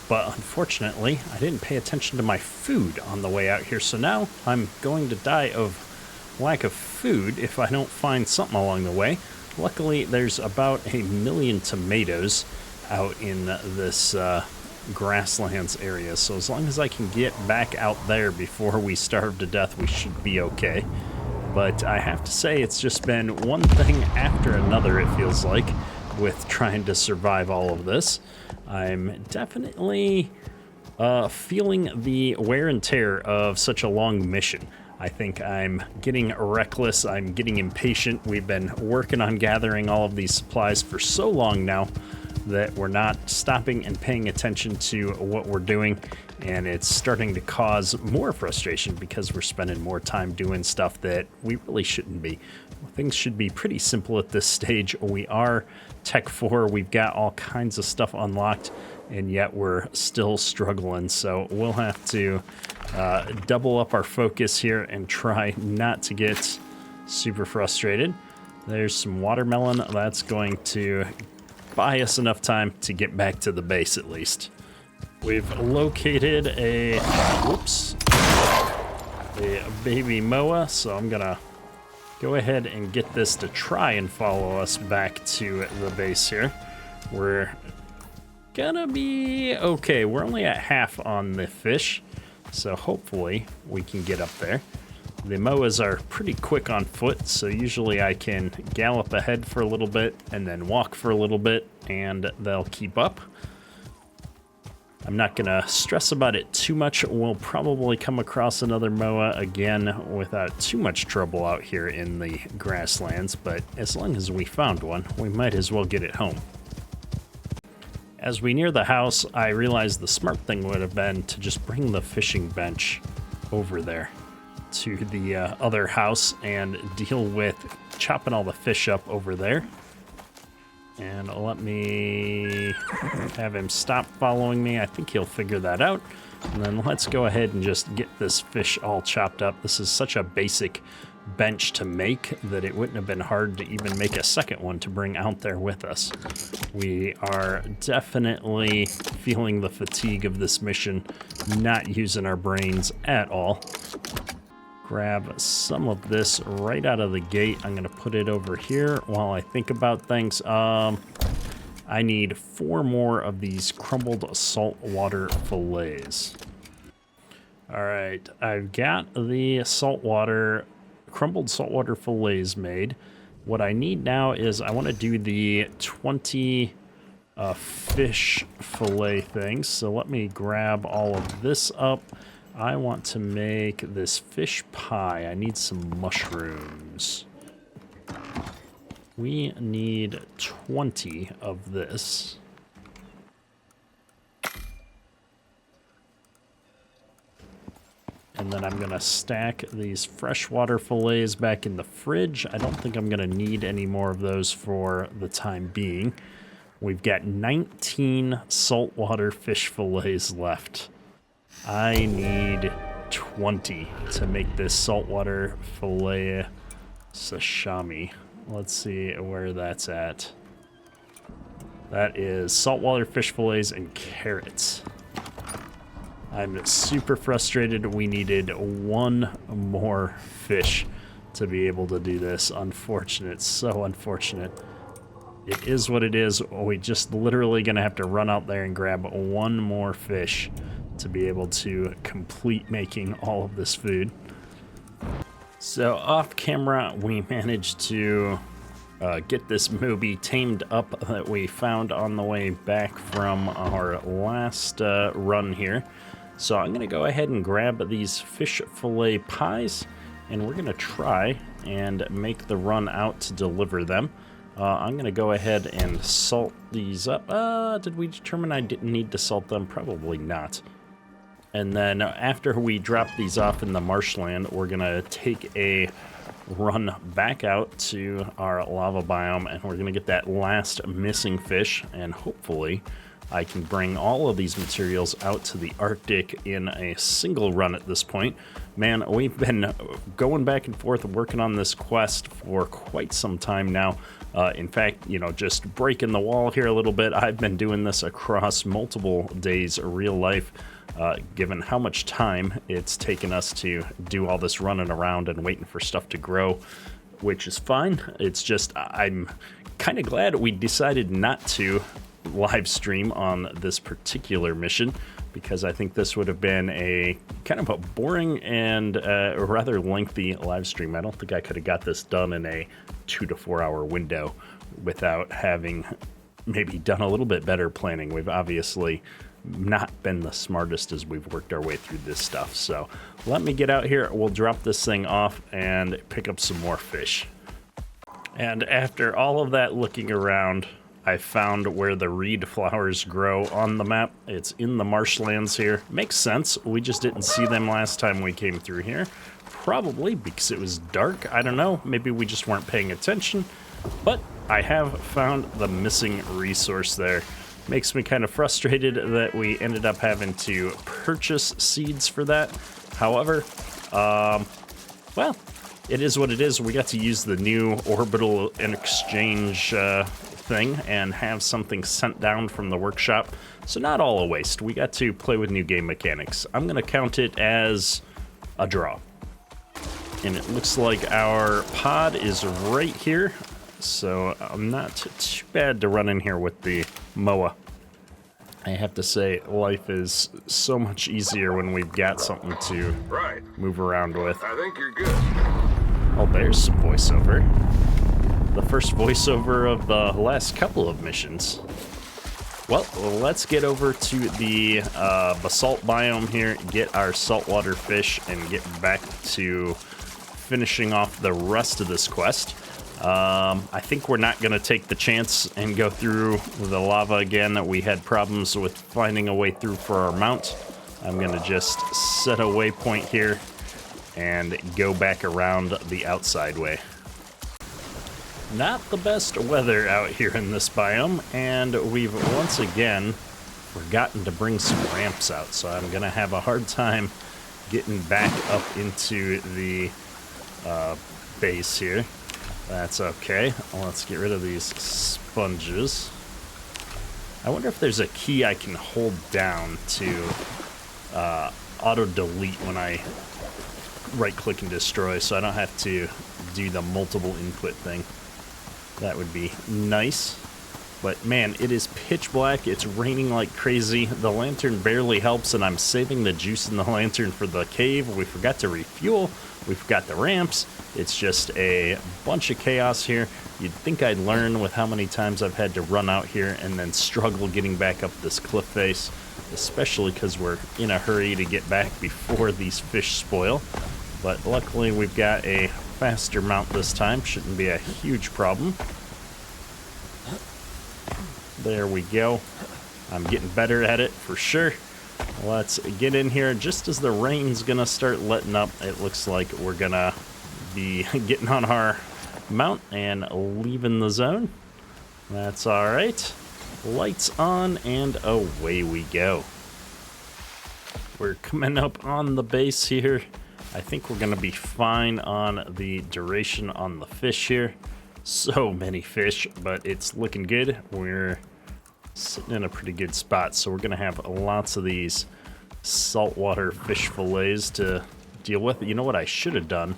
Speaker 1: but unfortunately I didn't pay attention to my food on the way out here, so now I'm going to die of lack of food if I don't find something along the way. Luckily there's about 1 million tomatoes out in this grasslands area, so as long as I can get back out there before we starve to death, we should be okay. But I have to say, it's just been one thing after another, it feels like, with trying to survive all of this. I'm definitely feeling the wear and tear of such a long mission. I think I'm getting reckless. I'm getting impatient. We've been working on gathering all of these supplies for so long now that we're not stopping and paying attention to what we're doing, and it's starting to cause more frustration because we're spending more time doing stuff that we really shouldn't be. Things should be pretty simple at this stage. We are Tech 4, we've got all kinds of stuff unlocked, and yet we're still struggling, so we'll have to double up our focus here and try not to get super frustrated. There's some watermelon. That's going to buy us enough time to get back to the base at least. We've located a baby moa, so I'm gonna go ahead and get this to try and follow us back to the base here. We're gonna be okay. We're only at half on the fish, so hopefully we can get up there. The moas are pretty quick on foot, so usually I can gallop ahead for a little bit and then walk for a little bit, and they'll keep up. I'm not going to stress about it too much. We'll probably come across another moa again without too much trouble out here in the grasslands, but as long as we found one, we might as well get it home. As we near the house, I realized the smart thing would have been to just bring the fishing bench over there to the other house and deal with chopping all the fish up over there. And let me have him stop following me. I think he'll figure that out. And then let's go ahead and just get this fish all chopped up. This is such a basic bench to make that it wouldn't have been hard to even make a second one to bring out there with us. We are definitely feeling the fatigue of this mission, not using our brains at all. Grab some of this right out of the gate. I'm gonna put it over here while I think about things. I need 4 more of these crumbled saltwater fillets. All right, I've got the crumbled saltwater fillets made. What I need now is I want to do the 20 fish fillet things. So let me grab all of this up. I want to make this fish pie. I need some mushrooms. We need 20 of this. And then I'm going to stack these freshwater fillets back in the fridge. I don't think I'm going to need any more of those for the time being. We've got 19 saltwater fish fillets left. I need 20 to make this saltwater fillet sashimi. Let's see where that's at. That is saltwater fish fillets and carrots. I'm super frustrated. We needed 1 more fish to be able to do this. Unfortunate, so unfortunate. It is what it is. We just literally gonna have to run out there and grab 1 more fish to be able to complete making all of this food. So off camera, we managed to get this movie tamed up that we found on the way back from our last run here. So I'm gonna go ahead and grab these fish fillet pies, and we're gonna try and make the run out to deliver them. I'm gonna go ahead and salt these up. Did we determine I didn't need to salt them? Probably not. And then after we drop these off in the marshland, we're gonna take a run back out to our lava biome, and we're gonna get that last missing fish, and hopefully I can bring all of these materials out to the Arctic in a single run at this point. Man, we've been going back and forth working on this quest for quite some time now. In fact, just breaking the wall here a little bit, I've been doing this across multiple days of real life, given how much time it's taken us to do all this running around and waiting for stuff to grow, which is fine. It's just, I'm kind of glad we decided not to live stream on this particular mission, because I think this would have been a kind of a boring and rather lengthy live stream. I don't think I could have got this done in a 2 to 4 hour window without having maybe done a little bit better planning. We've obviously not been the smartest as we've worked our way through this stuff. So let me get out here. We'll drop this thing off and pick up some more fish. And after all of that looking around, I found where the reed flowers grow on the map. It's in the marshlands here. Makes sense. We just didn't see them last time we came through here. Probably because it was dark. I don't know. Maybe we just weren't paying attention. But I have found the missing resource there. Makes me kind of frustrated that we ended up having to purchase seeds for that. However, well, it is what it is. We got to use the new orbital exchange thing and have something sent down from the workshop. So not all a waste. We got to play with new game mechanics. I'm going to count it as a draw. And it looks like our pod is right here. So I'm not too bad to run in here with the MOA. I have to say, life is so much easier when we've got something to move around with.
Speaker 2: I think you're good.
Speaker 1: Oh, there's some voiceover. The first voiceover of the last couple of missions. Well, let's get over to the basalt biome here, get our saltwater fish, and get back to finishing off the rest of this quest. I think we're not going to take the chance and go through the lava again that we had problems with finding a way through for our mount. I'm going to just set a waypoint here and go back around the outside way. Not the best weather out here in this biome, and we've once again forgotten to bring some ramps out, so I'm going to have a hard time getting back up into the base here. That's okay. Let's get rid of these sponges. I wonder if there's a key I can hold down to auto-delete when I right-click and destroy, so I don't have to do the multiple input thing. That would be nice. But man, it is pitch black. It's raining like crazy. The lantern barely helps, and I'm saving the juice in the lantern for the cave. We forgot to refuel. We forgot the ramps. It's just a bunch of chaos here. You'd think I'd learn with how many times I've had to run out here and then struggle getting back up this cliff face, especially because we're in a hurry to get back before these fish spoil. But luckily we've got a faster mount this time. Shouldn't be a huge problem. There we go. I'm getting better at it for sure. Let's get in here. Just as the rain's gonna start letting up, it looks like we're gonna be getting on our mount and leaving the zone. That's all right. Lights on and away we go. We're coming up on the base here. I think we're gonna be fine on the duration on the fish here. So many fish, but it's looking good. We're sitting in a pretty good spot, so we're gonna have lots of these saltwater fish fillets to deal with. You know what I should have done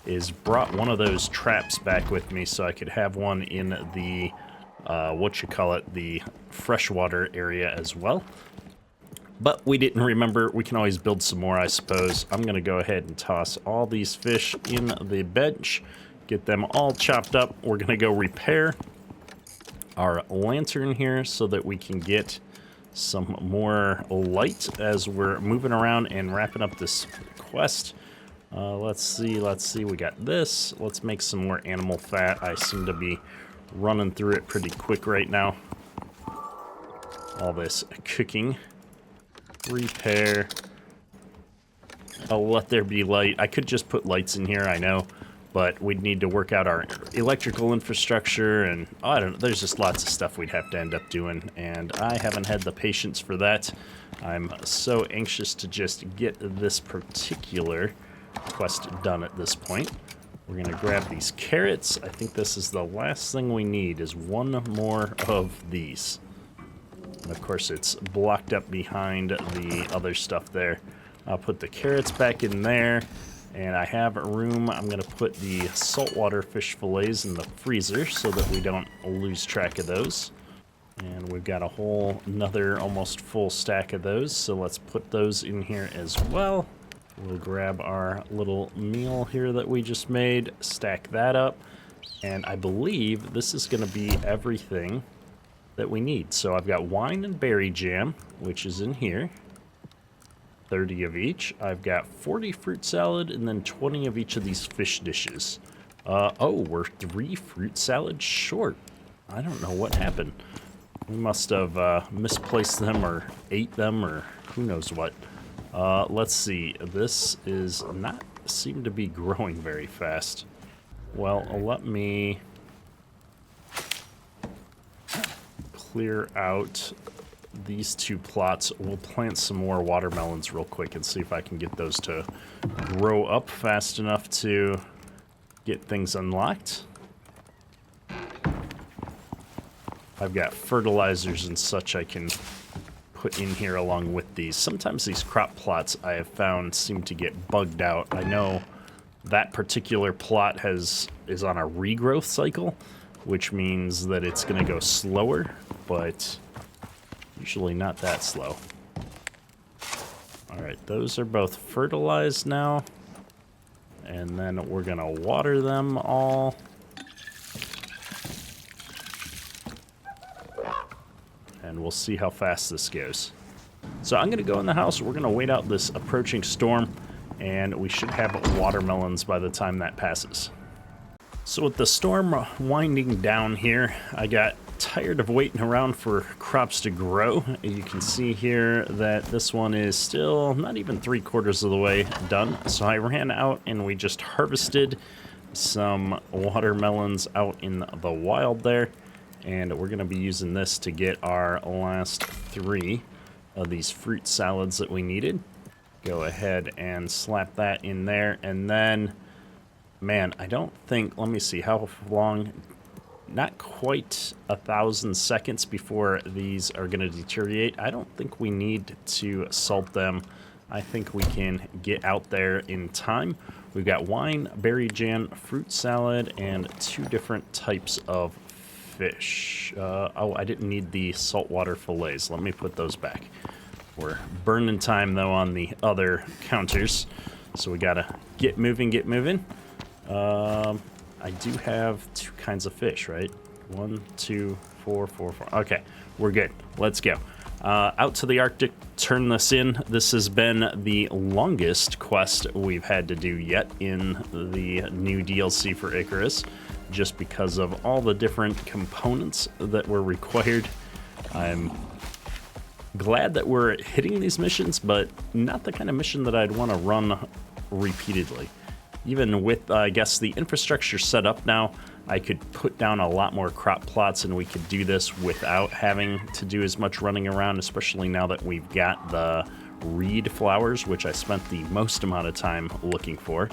Speaker 1: is brought one of those traps back with me so I could have one in the the freshwater area as well. But we didn't remember. We can always build some more, I suppose. I'm gonna go ahead and toss all these fish in the bench, get them all chopped up. We're gonna go repair our lantern here so that we can get some more light as we're moving around and wrapping up this quest. Let's see, we got this. Let's make some more animal fat. I seem to be running through it pretty quick right now. All this cooking. Repair. Oh, let there be light. I could just put lights in here, I know, but we'd need to work out our electrical infrastructure, and I don't know, there's just lots of stuff we'd have to end up doing, and I haven't had the patience for that. I'm so anxious to just get this particular quest done at this point. We're gonna grab these carrots. I think this is the last thing we need, is one more of these. And of course it's blocked up behind the other stuff there. I'll put the carrots back in there, and I have room. I'm gonna put the saltwater fish fillets in the freezer so that we don't lose track of those. And we've got a whole another almost full stack of those, so let's put those in here as well. We'll grab our little meal here that we just made, stack that up, and I believe this is gonna be everything that we need. So I've got wine and berry jam, which is in here. 30 of each. I've got 40 fruit salad and then 20 of each of these fish dishes. Oh, we're 3 fruit salads short. I don't know what happened. We must have misplaced them or ate them or who knows what. Let's see. This is not seem to be growing very fast. Well, let me clear out these 2 plots. We'll plant some more watermelons real quick and see if I can get those to grow up fast enough to get things unlocked. I've got fertilizers and such I can put in here along with these. Sometimes these crop plots I have found seem to get bugged out. I know that particular plot is on a regrowth cycle, which means that it's going to go slower, but usually not that slow. All right, those are both fertilized now. And then we're going to water them all. And we'll see how fast this goes. So I'm going to go in the house. We're going to wait out this approaching storm, and we should have watermelons by the time that passes. So with the storm winding down here, I got tired of waiting around for crops to grow. You can see here that this one is still not even 3/4 of the way done. So I ran out and we just harvested some watermelons out in the wild there. And we're going to be using this to get our last 3 of these fruit salads that we needed. Go ahead and slap that in there. And then, man, I don't think, let me see, how long? Not quite 1,000 seconds before these are going to deteriorate. I don't think we need to salt them. I think we can get out there in time. We've got wine, berry jam, fruit salad, and 2 different types of fish. Oh, I didn't need the saltwater fillets. Let me put those back. We're burning time, though, on the other counters. So we got to get moving, get moving. I do have 2 kinds of fish, right? 1, 2, 4, 4, 4. Okay, we're good. Let's go. Out to the Arctic, turn this in. This has been the longest quest we've had to do yet in the new DLC for Icarus, just because of all the different components that were required. I'm glad that we're hitting these missions, but not the kind of mission that I'd want to run repeatedly. Even with, I guess, the infrastructure set up now, I could put down a lot more crop plots and we could do this without having to do as much running around, especially now that we've got the reed flowers, which I spent the most amount of time looking for.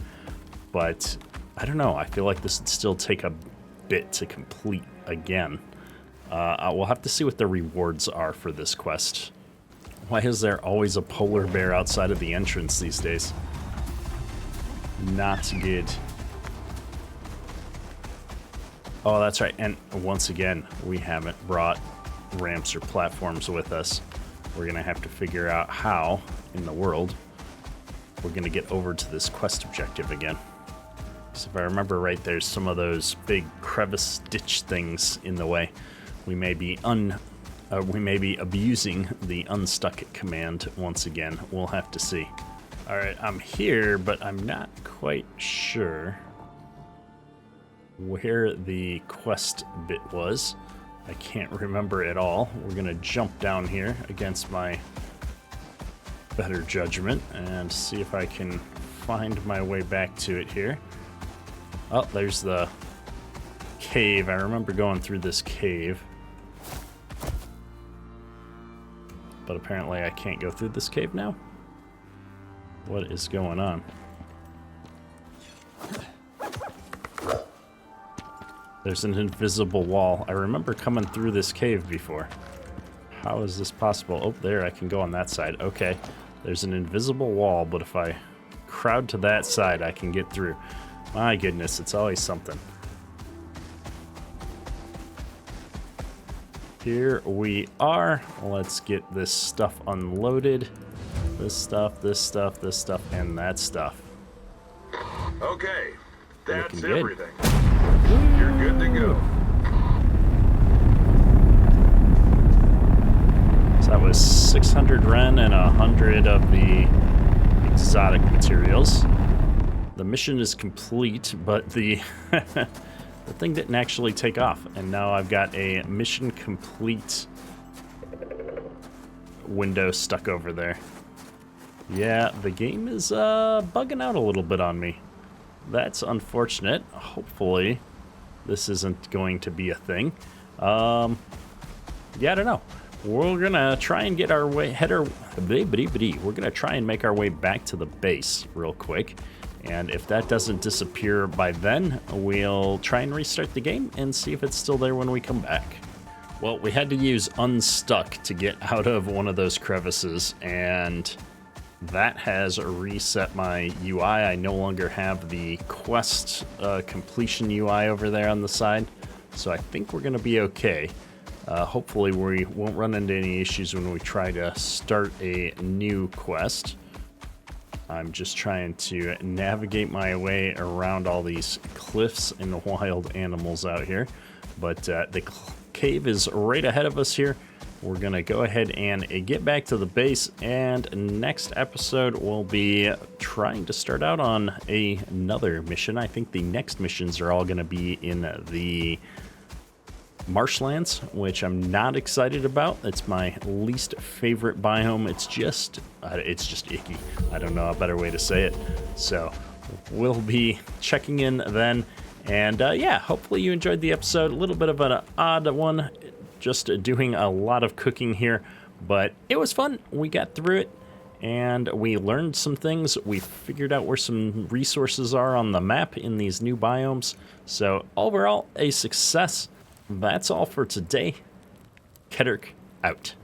Speaker 1: But I don't know, I feel like this would still take a bit to complete again. We'll have to see what the rewards are for this quest. Why is there always a polar bear outside of the entrance these days? Not good. Oh, that's right. And once again, we haven't brought ramps or platforms with us. We're going to have to figure out how in the world we're going to get over to this quest objective again. So if I remember right, there's some of those big crevice ditch things in the way. We may be abusing the unstuck command once again. We'll have to see. All right, I'm here, but I'm not quite sure where the quest bit was. I can't remember at all. We're gonna jump down here against my better judgment and see if I can find my way back to it here. Oh, there's the cave. I remember going through this cave. But apparently I can't go through this cave now. What is going on? There's an invisible wall. I remember coming through this cave before. How is this possible? Oh, there, I can go on that side. Okay, there's an invisible wall, but if I crowd to that side, I can get through. My goodness, it's always something. Here we are. Let's get this stuff unloaded. This stuff, this stuff, this stuff, and that stuff.
Speaker 2: Okay, that's
Speaker 1: Looking good.
Speaker 2: everything. You're good to go.
Speaker 1: was 600 Ren and 100 of the exotic materials. The mission is complete, but the the thing didn't actually take off, and now I've got a mission complete window stuck over there. Yeah, the game is bugging out a little bit on me. That's unfortunate. Hopefully this isn't going to be a thing. Yeah, I don't know. We're gonna try and get our way, we're gonna try and make our way back to the base real quick. And if that doesn't disappear by then, we'll try and restart the game and see if it's still there when we come back. Well, we had to use unstuck to get out of one of those crevices, and that has reset my UI. I no longer have the quest completion UI over there on the side, so I think we're gonna be okay. Hopefully we won't run into any issues when we try to start a new quest. I'm just trying to navigate my way around all these cliffs and wild animals out here. But the cave is right ahead of us here. We're going to go ahead and get back to the base. And next episode, we'll be trying to start out on another mission. I think the next missions are all going to be in the marshlands, which I'm not excited about. It's my least favorite biome. It's just icky. I don't know a better way to say it. So we'll be checking in then. And yeah, hopefully you enjoyed the episode. A little bit of an odd one, just doing a lot of cooking here, but it was fun. We got through it and we learned some things. We figured out where some resources are on the map in these new biomes. So overall, a success. That's all for today. Kedrick out.